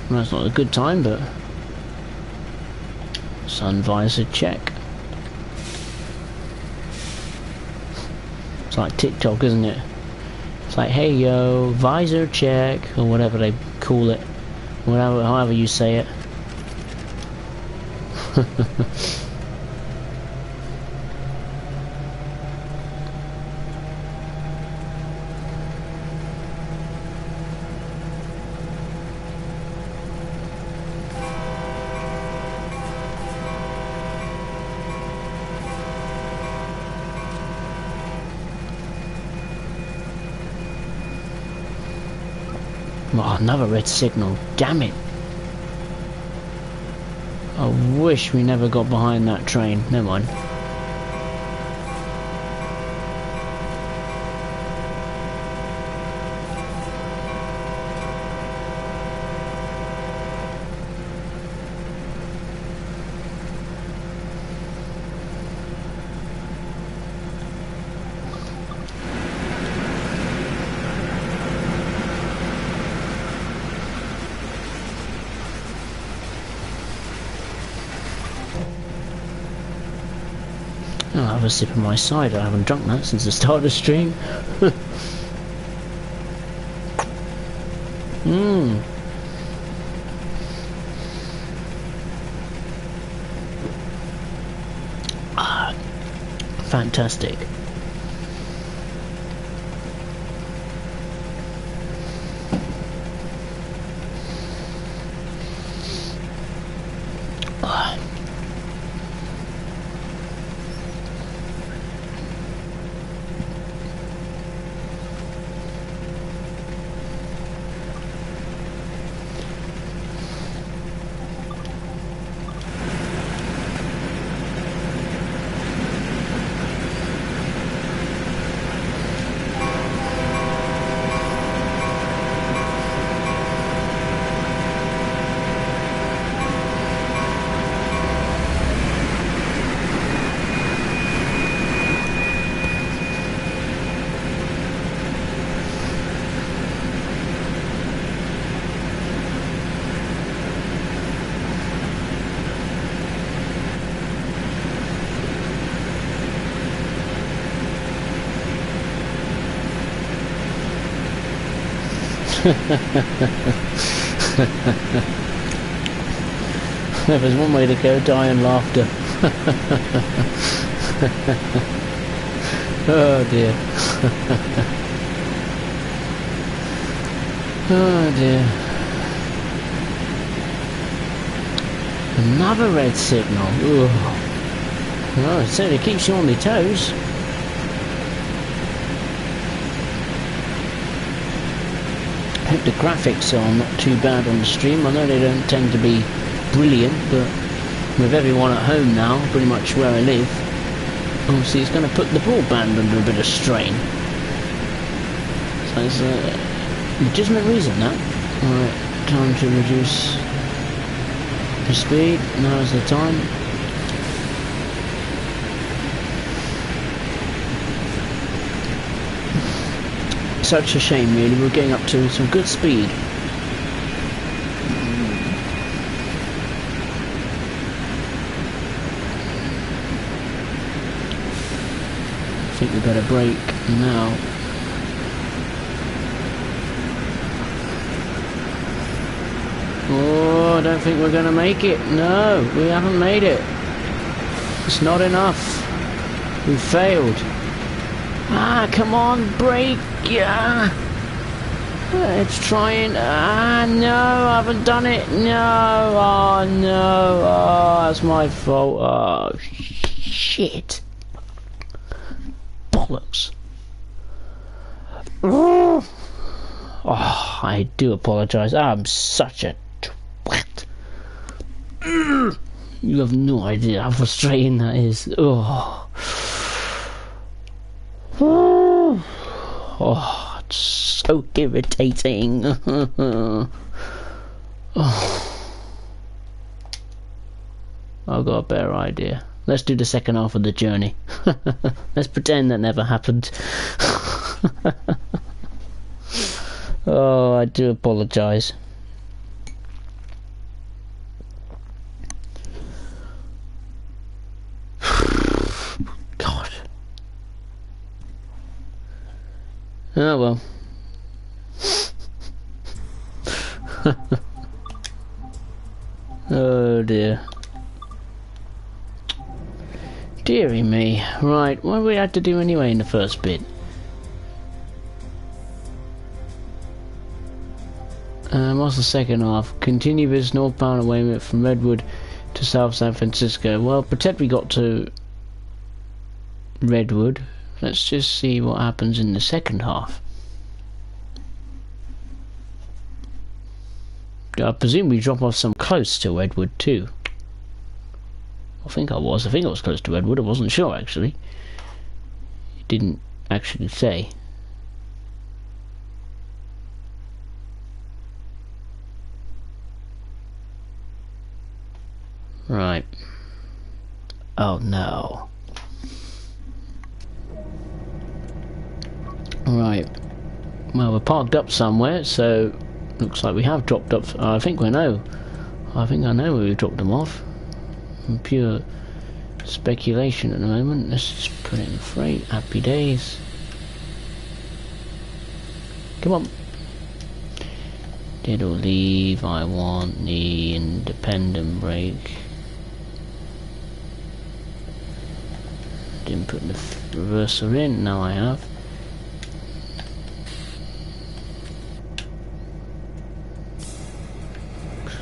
Well, that's not a good time, but sun visor check. It's like TikTok, isn't it? It's like, hey yo, visor check, or whatever they call it, whatever, however you say it. Oh, another red signal, damn it. I wish we never got behind that train. Never mind. I'll have a sip of my cider. I haven't drunk that since the start of the stream. Mmm. Ah, fantastic. If there's one way to go, die in laughter. Oh dear. Oh dear. Another red signal. Ugh. Well, it certainly keeps you on your toes. I hope the graphics are not too bad on the stream. I know they don't tend to be brilliant, but with everyone at home now, pretty much where I live, obviously it's going to put the broadband under a bit of strain. So it's a legitimate reason, that. Alright, time to reduce the speed. Now's the time. Such a shame, really. We're getting up to some good speed. I think we better brake now. Oh, I don't think we're going to make it. No, we haven't made it. It's not enough. We failed. Ah, come on, brake. Yeah. It's trying. Ah, no, I haven't done it. No. Oh, no. Oh, that's my fault. Oh, shit. Bollocks. Oh, I do apologise. I'm such a twat. You have no idea how frustrating that is. Oh. Oh, it's so irritating. Oh. I've got a better idea. Let's do the second half of the journey. Let's pretend that never happened. Oh, I do apologise. God. Oh well. Oh dear. Deary me. Right, what do we have to do anyway in the first bit? What's the second half? Continue this northbound away from Redwood to South San Francisco. Well, pretend we got to Redwood. Let's just see what happens in the second half. I presume we drop off some close to Redwood too. I think I was close to Redwood. I wasn't sure actually. It didn't actually say. Right. Oh no. Right. Well, we're parked up somewhere, so looks like we have dropped off. I think I know where we dropped them off. Pure speculation at the moment. Let's just put it in freight. Happy days. Come on. Diddle leave. I want the independent brake. Didn't put the reverser in. Now I have.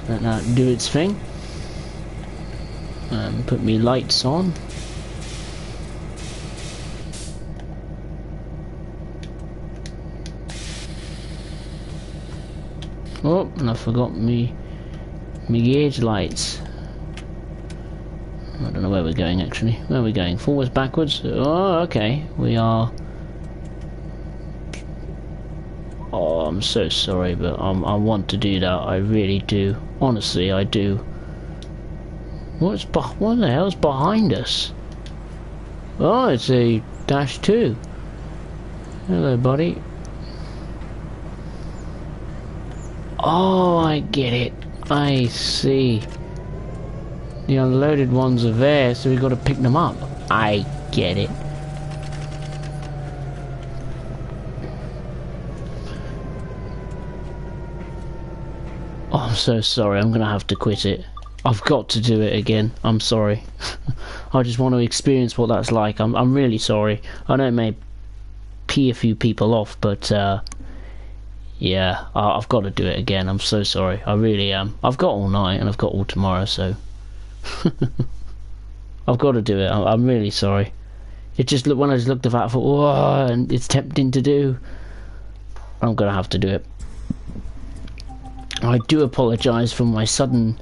Let that do its thing. Put me lights on. Oh, and I forgot me gauge lights. I don't know where we're going actually. Where are we going? Forwards, backwards? Oh, okay. We are... Oh, I'm so sorry, but I want to do that. I really do. Honestly, I do. What the hell's behind us? Oh, it's a -2. Hello, buddy. Oh, I get it. I see. The unloaded ones are there, so we've got to pick them up. I get it. so sorry. I'm gonna have to quit it. I've got to do it again. I'm sorry. I just want to experience what that's like. I'm really sorry. I know it may pee a few people off, but yeah, I've got to do it again. I'm so sorry. I really am. I've got all night and I've got all tomorrow, so I've got to do it. I'm really sorry. It just when I just looked at that, I thought, whoa, and it's tempting to do. I'm gonna have to do it. I do apologise for my sudden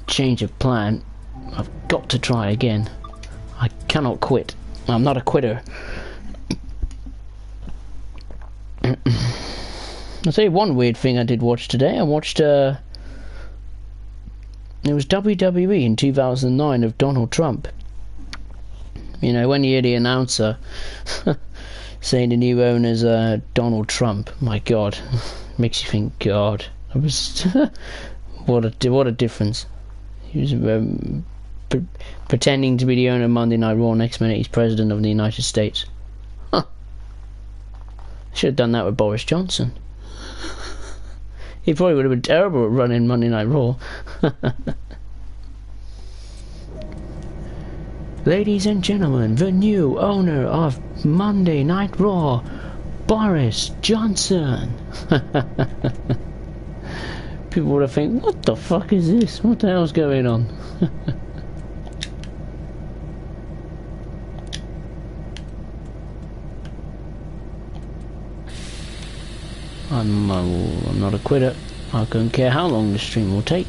change of plan. I've got to try again. I cannot quit. I'm not a quitter. I'll tell you one weird thing I did watch today. I watched it was WWE in 2009 of Donald Trump. You know, when you hear the announcer saying the new owner's Donald Trump, my God, makes you think, God, I was what a difference. He was pretending to be the owner of Monday Night Raw. Next minute, he's president of the United States. Huh. Should have done that with Boris Johnson. He probably would have been terrible at running Monday Night Raw. Ladies and gentlemen, the new owner of Monday Night Raw, Boris Johnson. People would have think, what the fuck is this? What the hell's going on? I'm not a quitter. I don't care how long the stream will take.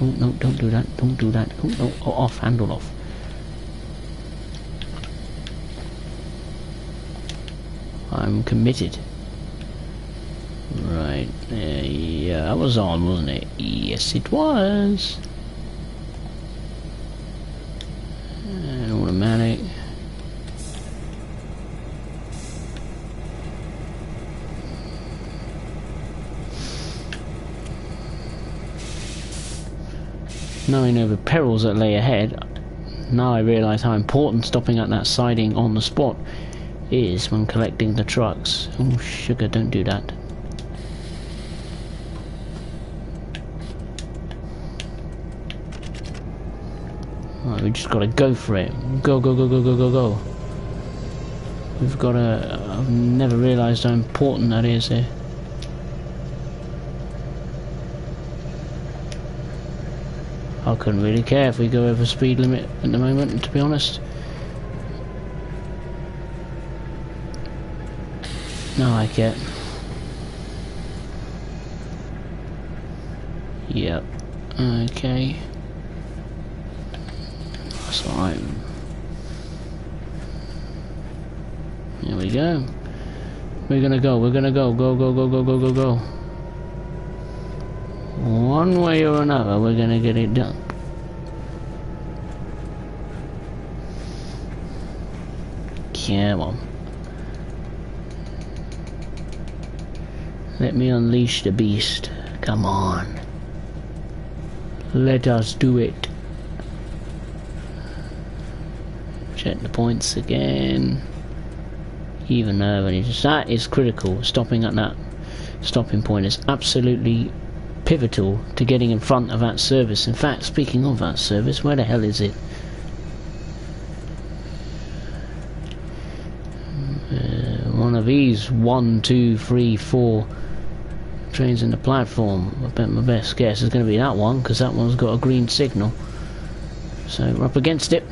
Oh, no, don't do that. Don't do that. Oh, no. Oh, off. Handle off. I'm committed. Right. Yeah, that was on, wasn't it? Yes, it was. And automatic. Knowing of the perils that lay ahead, now I realise how important stopping at that siding on the spot is when collecting the trucks. Oh sugar, don't do that. Right, we just gotta go for it. Go, go, go, go, go, go, go. We've gotta... I've never realised how important that is here. I couldn't really care if we go over speed limit at the moment, to be honest. No, I get. Yep. Okay. That's alright. Here we go. We're gonna go. We're gonna go. Go, go, go, go, go, go, go. One way or another, we're gonna get it done. Come on. Let me unleash the beast. Come on. Let us do it. Check the points again. Even though that is critical. Stopping at that stopping point is absolutely pivotal to getting in front of that service. In fact, speaking of that service, where the hell is it? One of these 1, 2, 3, 4 trains in the platform. I bet my best guess is going to be that one, because that one's got a green signal. So we're up against it.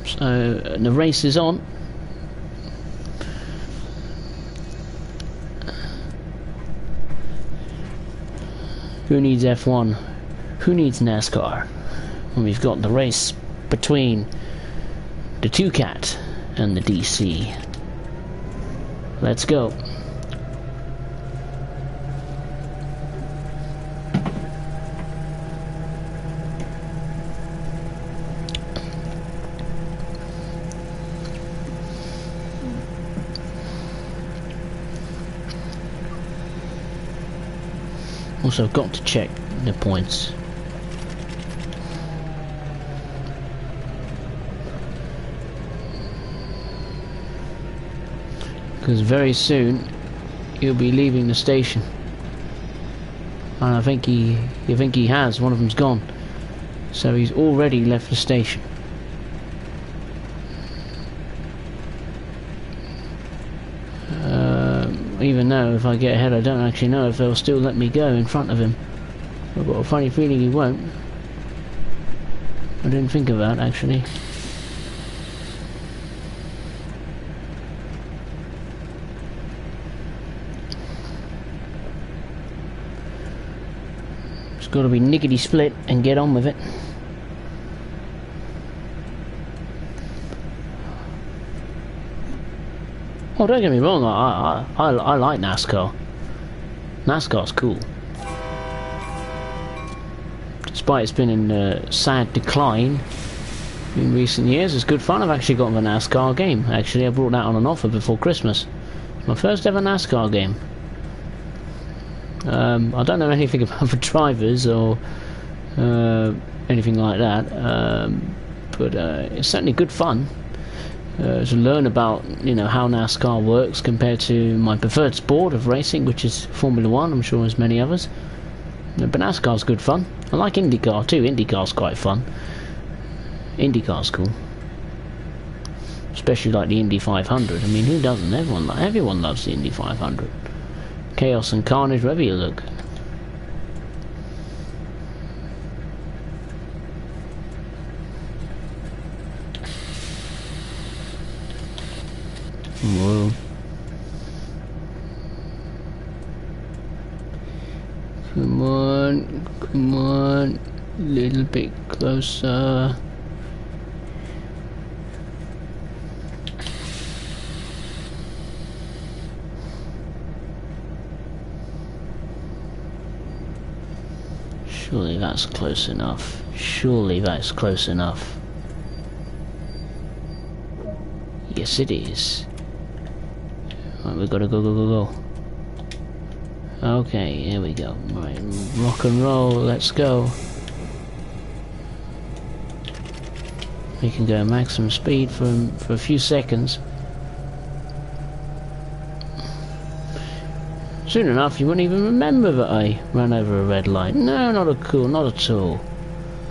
So the race is on. Who needs F1? Who needs NASCAR? When we've got the race between the Two-Cat and the DC. Let's go. Also, I've got to check the points. Because very soon you'll be leaving the station. And I think he has. One of them's gone. So he's already left the station. Even though if I get ahead, I don't actually know if they'll still let me go in front of him. I've got a funny feeling he won't. I didn't think of that, actually. It's got to be nickety split and get on with it. Oh, don't get me wrong, I like NASCAR. NASCAR's cool. Despite it's been in sad decline in recent years, it's good fun. I've actually gotten a NASCAR game. Actually, I brought that on an offer before Christmas. It's my first ever NASCAR game. I don't know anything about the drivers or anything like that, but it's certainly good fun. To learn about, you know, how NASCAR works compared to my preferred sport of racing, which is Formula 1, I'm sure there's many others. But NASCAR's good fun. I like IndyCar too. IndyCar's quite fun. IndyCar's cool. Especially like the Indy 500. I mean, who doesn't? Everyone loves the Indy 500. Chaos and carnage wherever you look. Whoa. Come on, a little bit closer. Surely that's close enough. Surely that's close enough. Yes, it is. Right, we've got to go. Okay, here we go. Right, rock and roll, let's go. We can go maximum speed for a few seconds. Soon enough, you wouldn't even remember that I ran over a red light. No, not at all.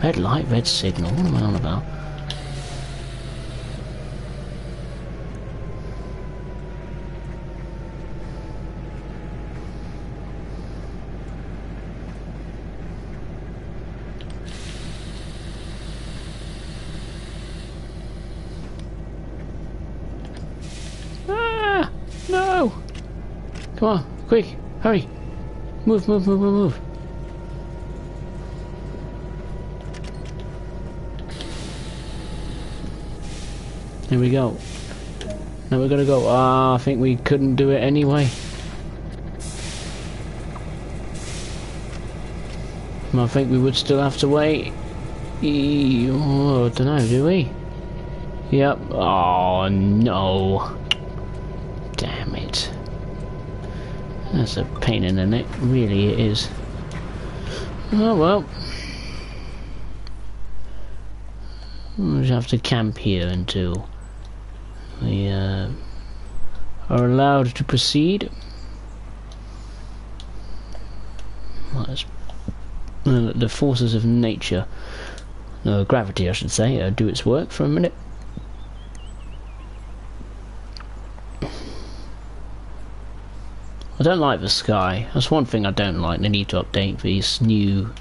Red light, red signal, what am I on about? No! Come on, quick, hurry! Move. Here we go. Now we're gonna go. I think we couldn't do it anyway. I think we would still have to wait. Oh, I don't know, do we? Yep. Oh no. Damn it. That's a pain in the neck, really it is. Oh well. We'll just have to camp here until we are allowed to proceed. Well, the forces of nature, gravity I should say, do its work for a minute. I don't like the sky. That's one thing I don't like. They need to update these new...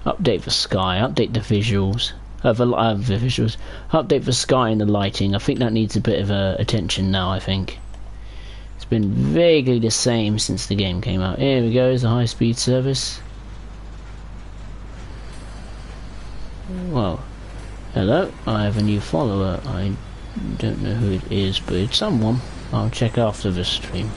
Update the sky, update the visuals. Update the sky and the lighting. I think that needs a bit of attention now, I think. It's been vaguely the same since the game came out. Here we go, it's a high-speed service. Well, hello, I have a new follower. I don't know who it is, but it's someone. I'll check after the stream.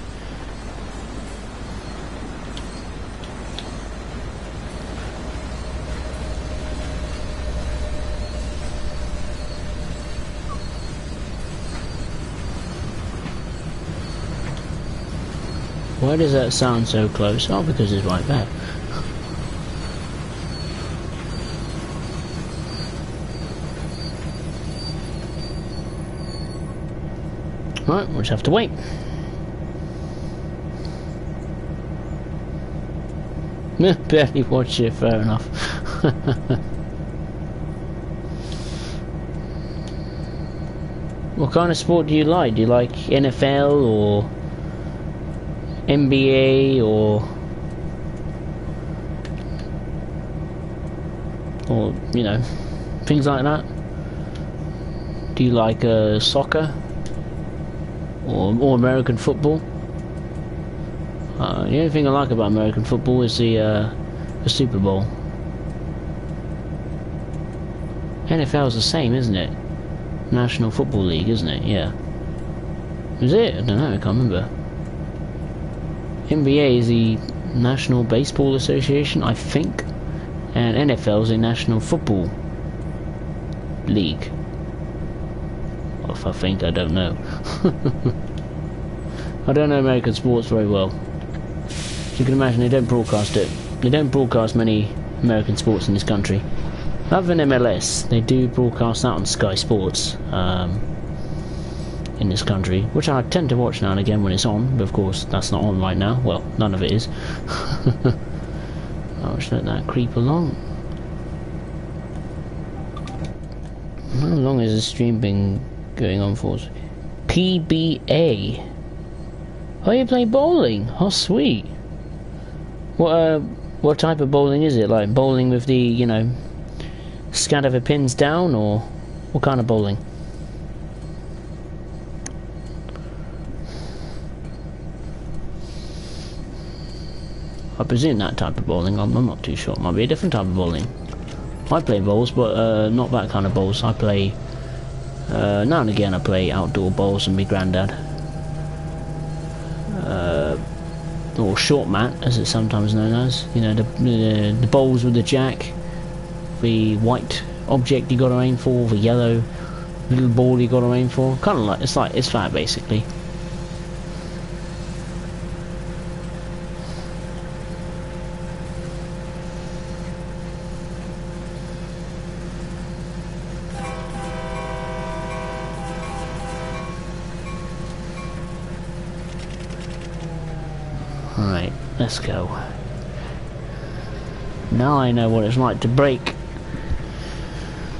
Why does that sound so close? Oh, because it's right there. Right, we'll just have to wait. Barely watch it, fair enough. What kind of sport do you like? Do you like NFL or NBA or you know, things like that? Do you like soccer or American football? The only thing I like about American football is the Super Bowl. NFL's the same, isn't it? National Football League, isn't it? Yeah. Is it? I don't know, I can't remember. NBA is the National Baseball Association, I think. And NFL is the National Football League. Or if I think, I don't know. I don't know American sports very well. You can imagine they don't broadcast it. They don't broadcast many American sports in this country. Other than MLS, they do broadcast that on Sky Sports in this country, which I tend to watch now and again when it's on, but of course that's not on right now. Well, none of it is. I'll just let that creep along. How long has this stream been going on for? PBA. Oh, you play bowling? Oh, sweet. What type of bowling is it? Like bowling with the, you know, scatter the pins down, or what kind of bowling? I presume that type of bowling. I'm not too sure. It might be a different type of bowling. I play bowls, but not that kind of bowls. I play now and again. I play outdoor bowls with my granddad. Or short mat, as it's sometimes known as. You know, the bowls with the jack, the white object you got to aim for, the yellow little ball you got to aim for. Kind of like it's that basically. Right, let's go. Now I know what it's like to brake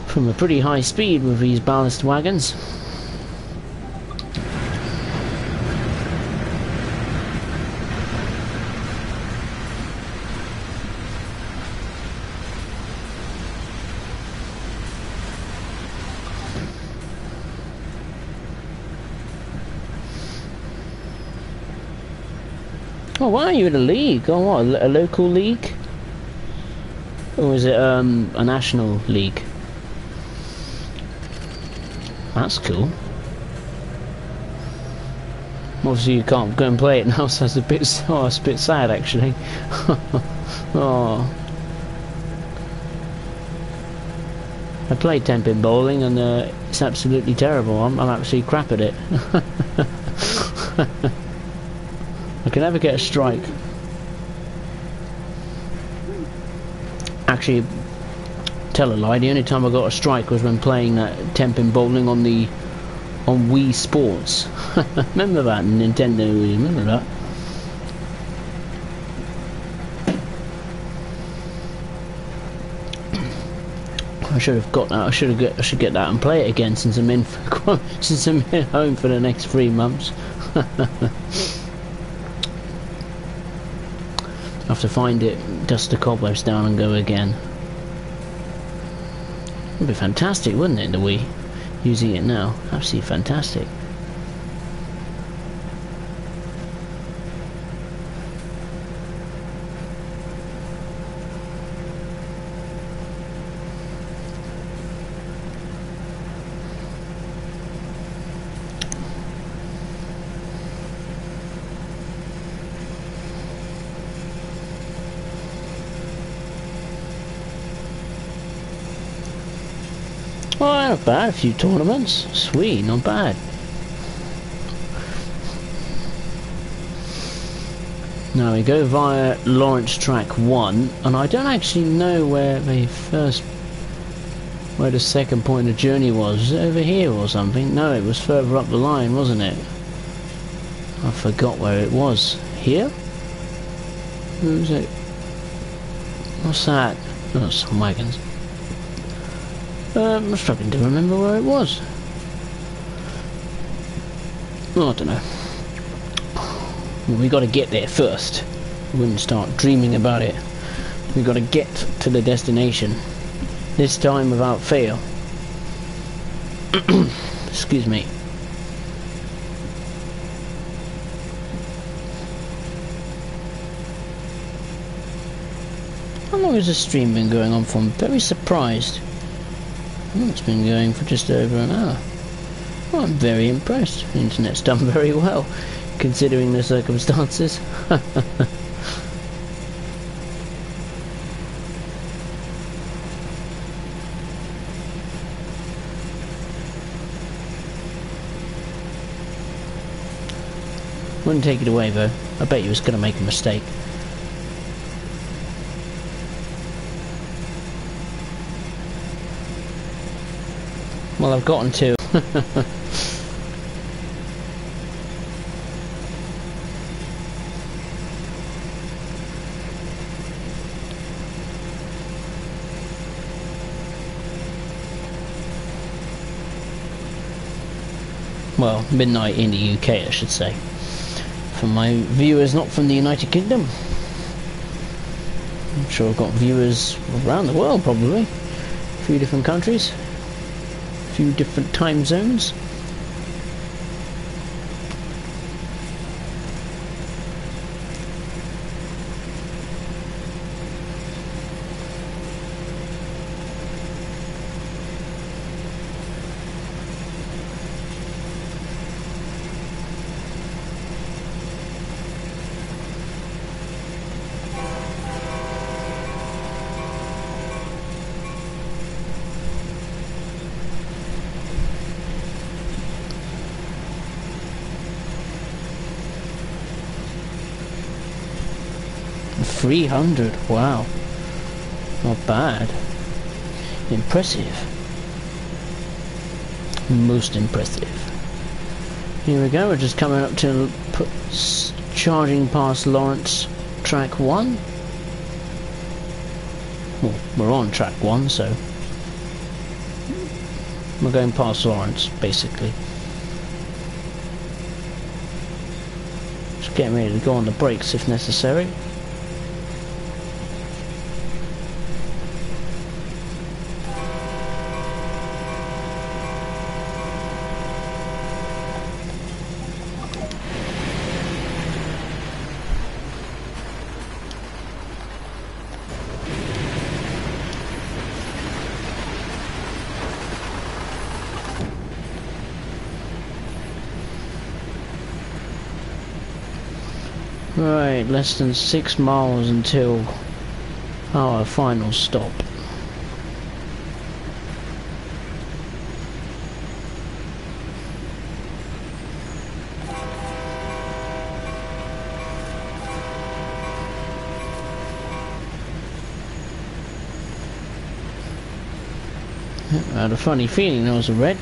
from a pretty high speed with these ballast wagons. Oh, why are you in a league? Oh, what, a local league? Or is it a national league? That's cool. Obviously you can't go and play it now, so it's a bit sad actually. Oh. I played 10-pin bowling and it's absolutely terrible. I'm absolutely crap at it. I can never get a strike. Actually, tell a lie, the only time I got a strike was when playing that 10-pin bowling on Wii Sports. Remember that? Nintendo Wii, remember that? I should have got that. I should get that and play it again since I'm in home for the next 3 months. I have to find it, dust the cobwebs down and go again. It'd be fantastic, wouldn't it, the Wii? Using it now. Absolutely fantastic. Oh, not bad. A few tournaments. Sweet, not bad. Now we go via Lawrence Track 1, and I don't actually know where the second point of journey was. Was it over here or something? No, it was further up the line, wasn't it? I forgot where it was. Here? Where was it? What's that? Oh, some wagons. I'm struggling to remember where it was. Oh, I don't know. Well, we got to get there first. We wouldn't start dreaming about it. We got to get to the destination. This time without fail. Excuse me. How long has this stream been going on for? I'm very surprised. Oh, it's been going for just over an hour. Well, I'm very impressed. The internet's done very well, considering the circumstances. Wouldn't take it away though. I bet you was going to make a mistake. Well, I've gotten to. Well, midnight in the UK, I should say. For my viewers not from the United Kingdom. I'm sure I've got viewers around the world, probably. A few different countries. A few different time zones. $300, wow, not bad. Impressive, most impressive. Here we go. We're just coming up to charging past Lawrence track 1. Well, we're on track 1, so we're going past Lawrence basically. Just getting ready to go on the brakes if necessary. Right, less than 6 miles until our final stop. I had a funny feeling there was a red.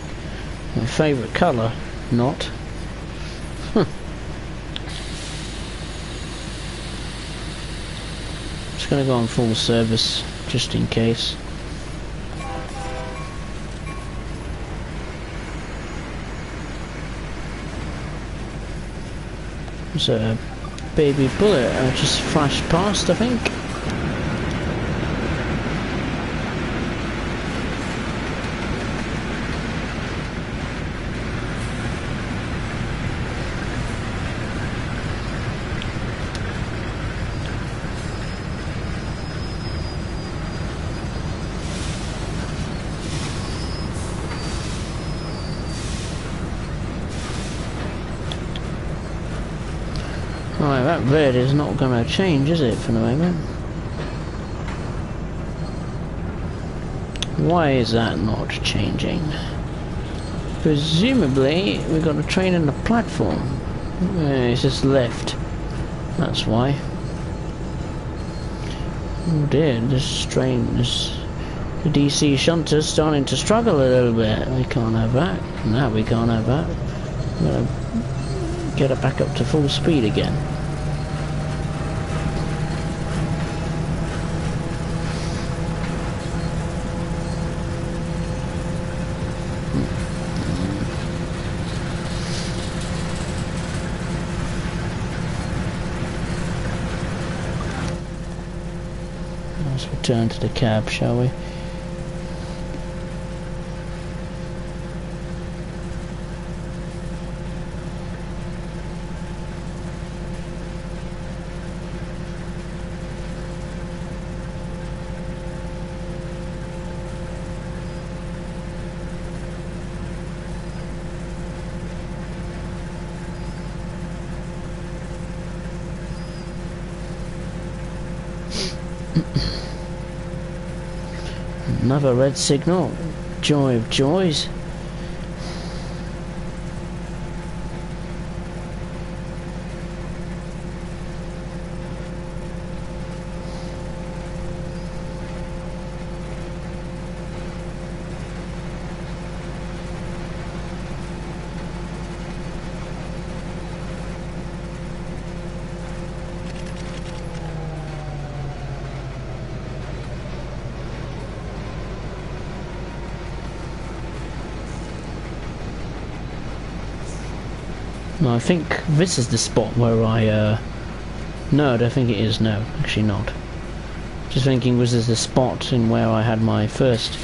My favourite colour, not. Gonna go on full service just in case. There's a baby bullet I just flashed past, I think. Right, that red is not going to change, is it, for the moment? Why is that not changing? Presumably, we've got a train in the platform. It's just left. That's why. Oh dear, this train is... The DC shunter's starting to struggle a little bit. We can't have that. No, we can't have that. We're going to get it back up to full speed again. return to the cab, shall we? Another red signal. Joy of joys. No, I think this is the spot where I, no, I don't think it is, no, actually not. Just thinking, was this the spot in where I had my first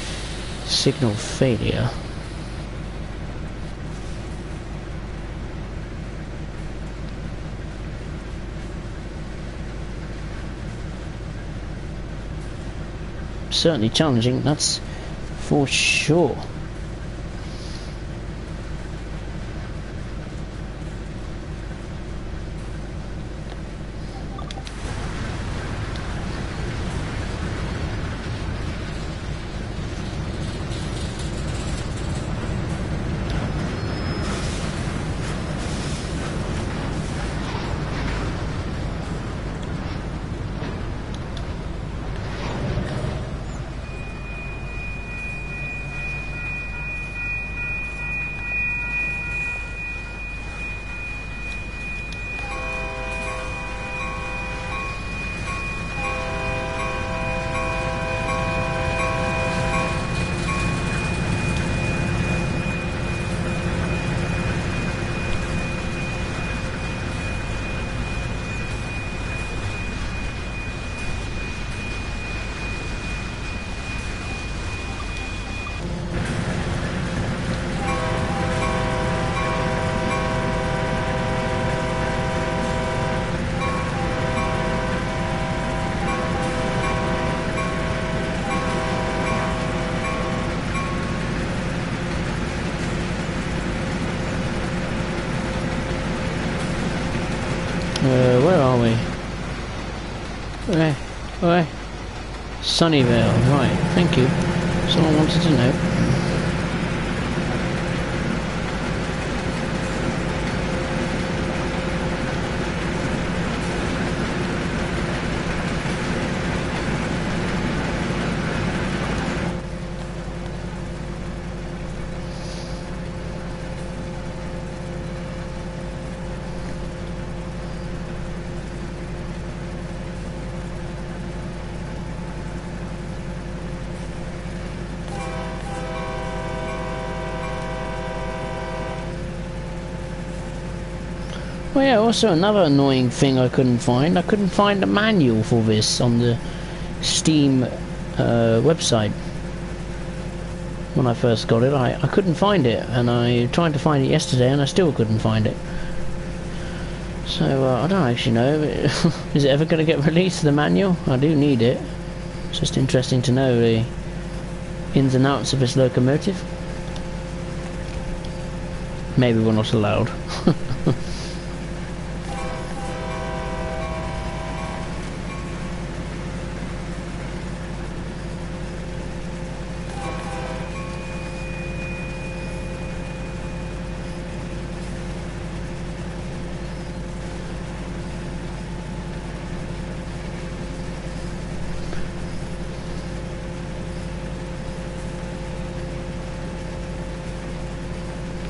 signal failure? Certainly challenging, that's for sure. Where are we? Where? Sunnyvale, right, thank you. Someone wanted to know. Well, yeah, also another annoying thing I couldn't find a manual for this on the Steam website. When I first got it, I couldn't find it, and I tried to find it yesterday and I still couldn't find it. So, I don't actually know, is it ever going to get released, the manual? I do need it. It's just interesting to know the ins and outs of this locomotive. Maybe we're not allowed.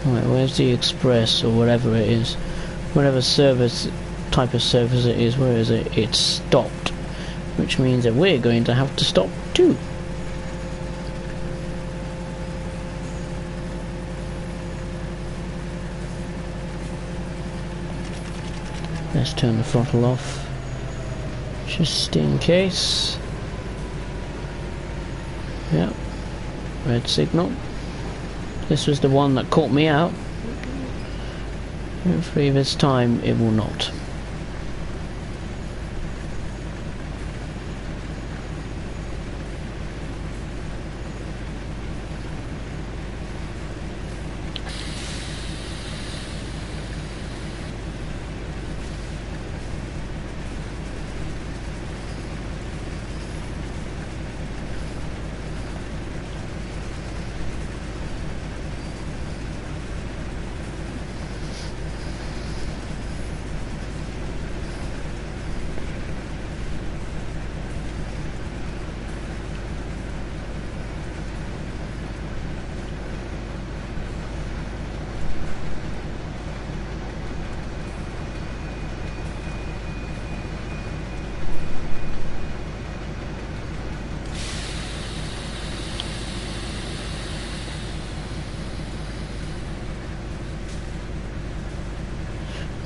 Right, where's the express or whatever it is? Whatever service, type of service it is, where is it? It's stopped. Which means that we're going to have to stop too. Let's turn the throttle off. Just in case. Yeah, red signal. This was the one that caught me out. Hopefully this time it will not.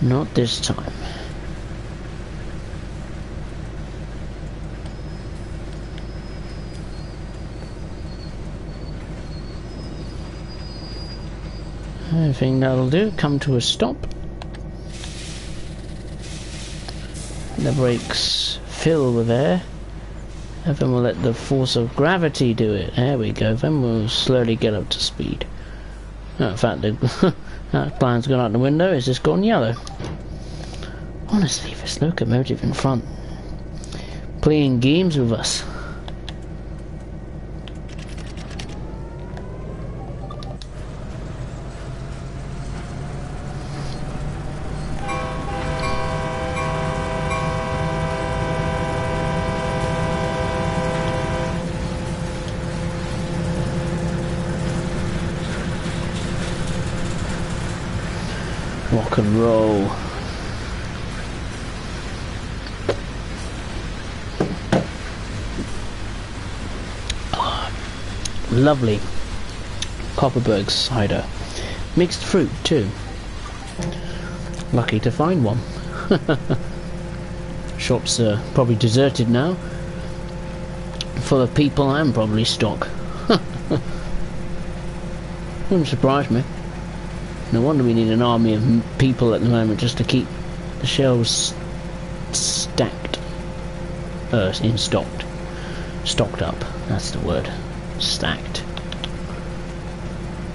Not this time. I think that'll do. Come to a stop. The brakes fill with air. And then we'll let the force of gravity do it. There we go. Then we'll slowly get up to speed. Oh, in fact, that plan's gone out the window. It's just gone yellow. Honestly, this locomotive in front, playing games with us. Rock and roll. Lovely Copperberg cider, mixed fruit too. Lucky to find one. Shops are probably deserted now, full of people and probably stock. Wouldn't surprise me. No wonder we need an army of people at the moment just to keep the shelves stacked, stocked up. That's the word. Stacked.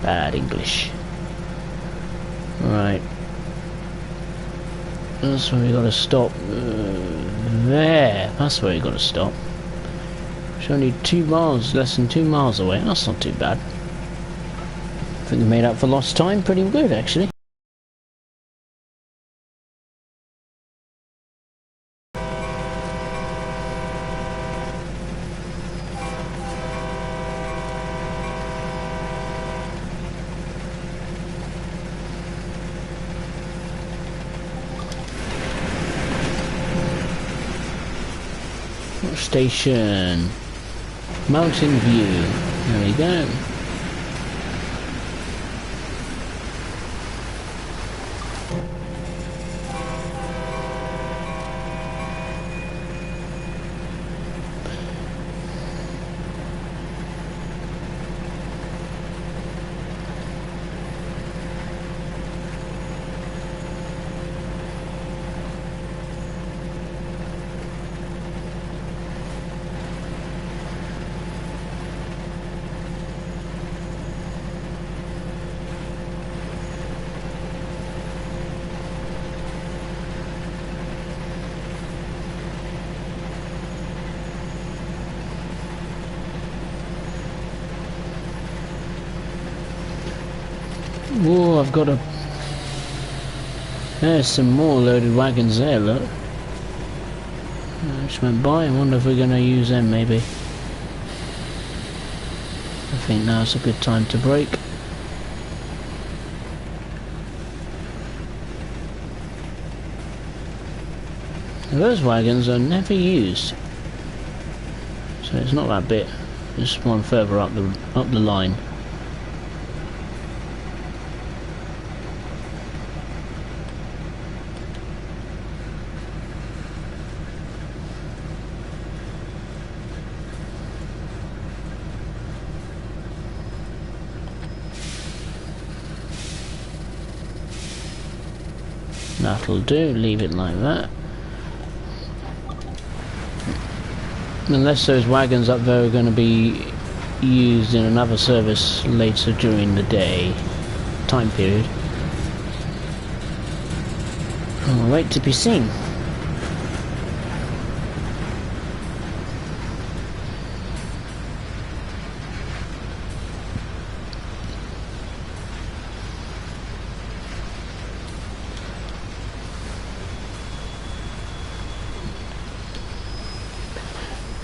Bad English. Right. That's where we gotta stop. There. That's where we gotta stop. It's only 2 miles, less than 2 miles away. That's not too bad. I think we made up for lost time pretty good, actually. Station, Mountain View. There we go. Oh, I've got a... There's some more loaded wagons there, look. I just went by. I wonder if we're going to use them, maybe. I think now's a good time to brake. Those wagons are never used. So it's not that bit. Just one further up the line. That'll do, leave it like that. Unless those wagons up there are going to be used in another service later during the day time period. I'll wait to be seen.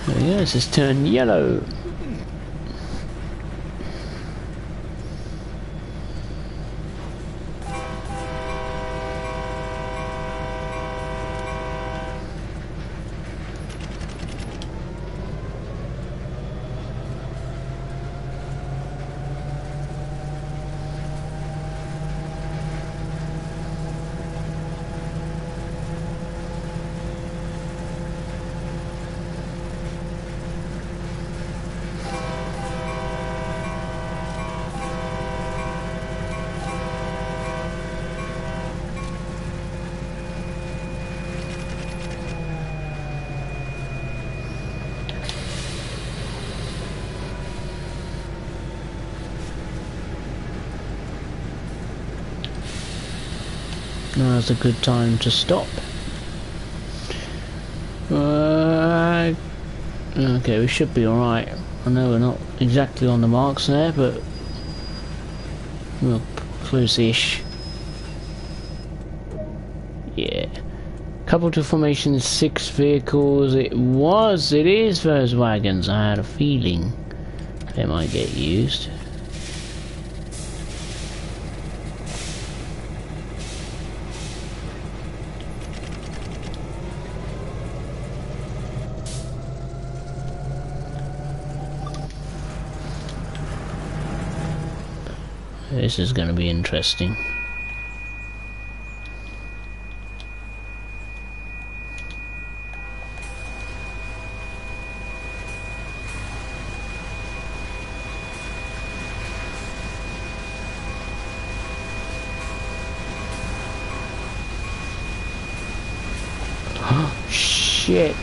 There we go, this has turned yellow. Now's a good time to stop. Okay, we should be alright. I know we're not exactly on the marks there, but we're close-ish. Yeah. Couple to formation, 6 vehicles. It is those wagons. I had a feeling they might get used. This is going to be interesting. Shit.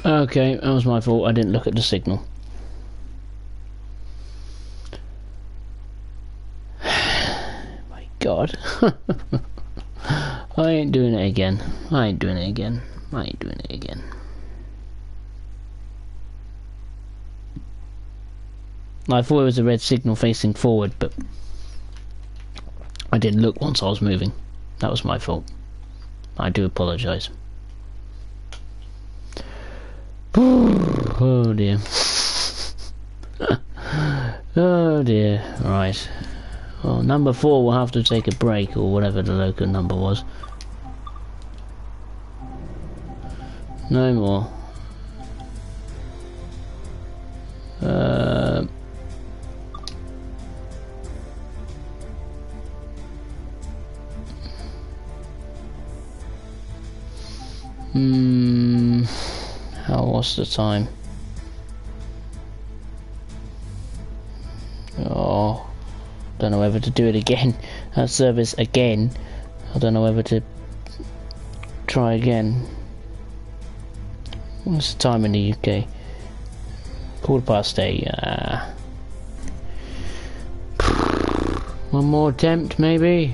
Okay, that was my fault. I didn't look at the signal. God. I ain't doing it again. I ain't doing it again. I ain't doing it again. I thought it was a red signal facing forward, but I didn't look once I was moving. That was my fault. I do apologise. Oh dear. Oh dear. Right. Well, number 4 will have to take a break, or whatever the local number was. No more. What's the time? Oh. Don't know whether to do it again. That service again. I don't know whether to try again. What's the time in the UK? 8:15. One more attempt, maybe?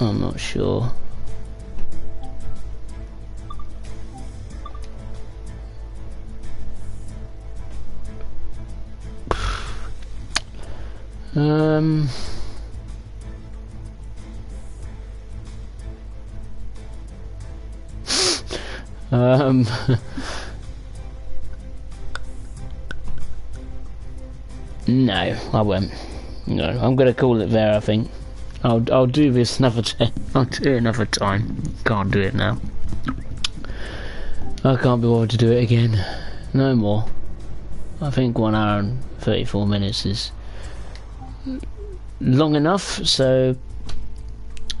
I'm not sure. No, I won't. No, I'm gonna call it there. I think I'll do this another time. I'll do it another time. Can't do it now. I can't be bothered to do it again. No more. I think 1 hour and 34 minutes is long enough. So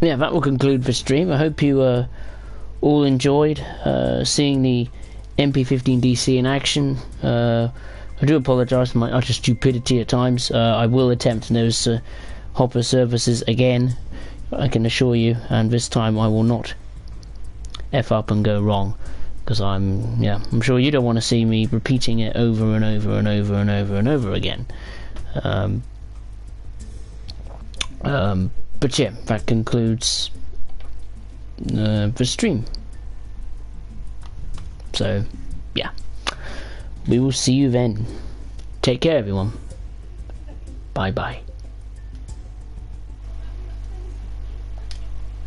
yeah, that will conclude the stream. I hope you all enjoyed seeing the MP15DC in action. I do apologise for my utter stupidity at times. I will attempt those hopper services again, I can assure you, and this time I will not F up and go wrong, because I'm sure you don't want to see me repeating it over and over and over and over and over again. But yeah, that concludes the stream. So yeah, we will see you then. Take care, everyone. Bye bye.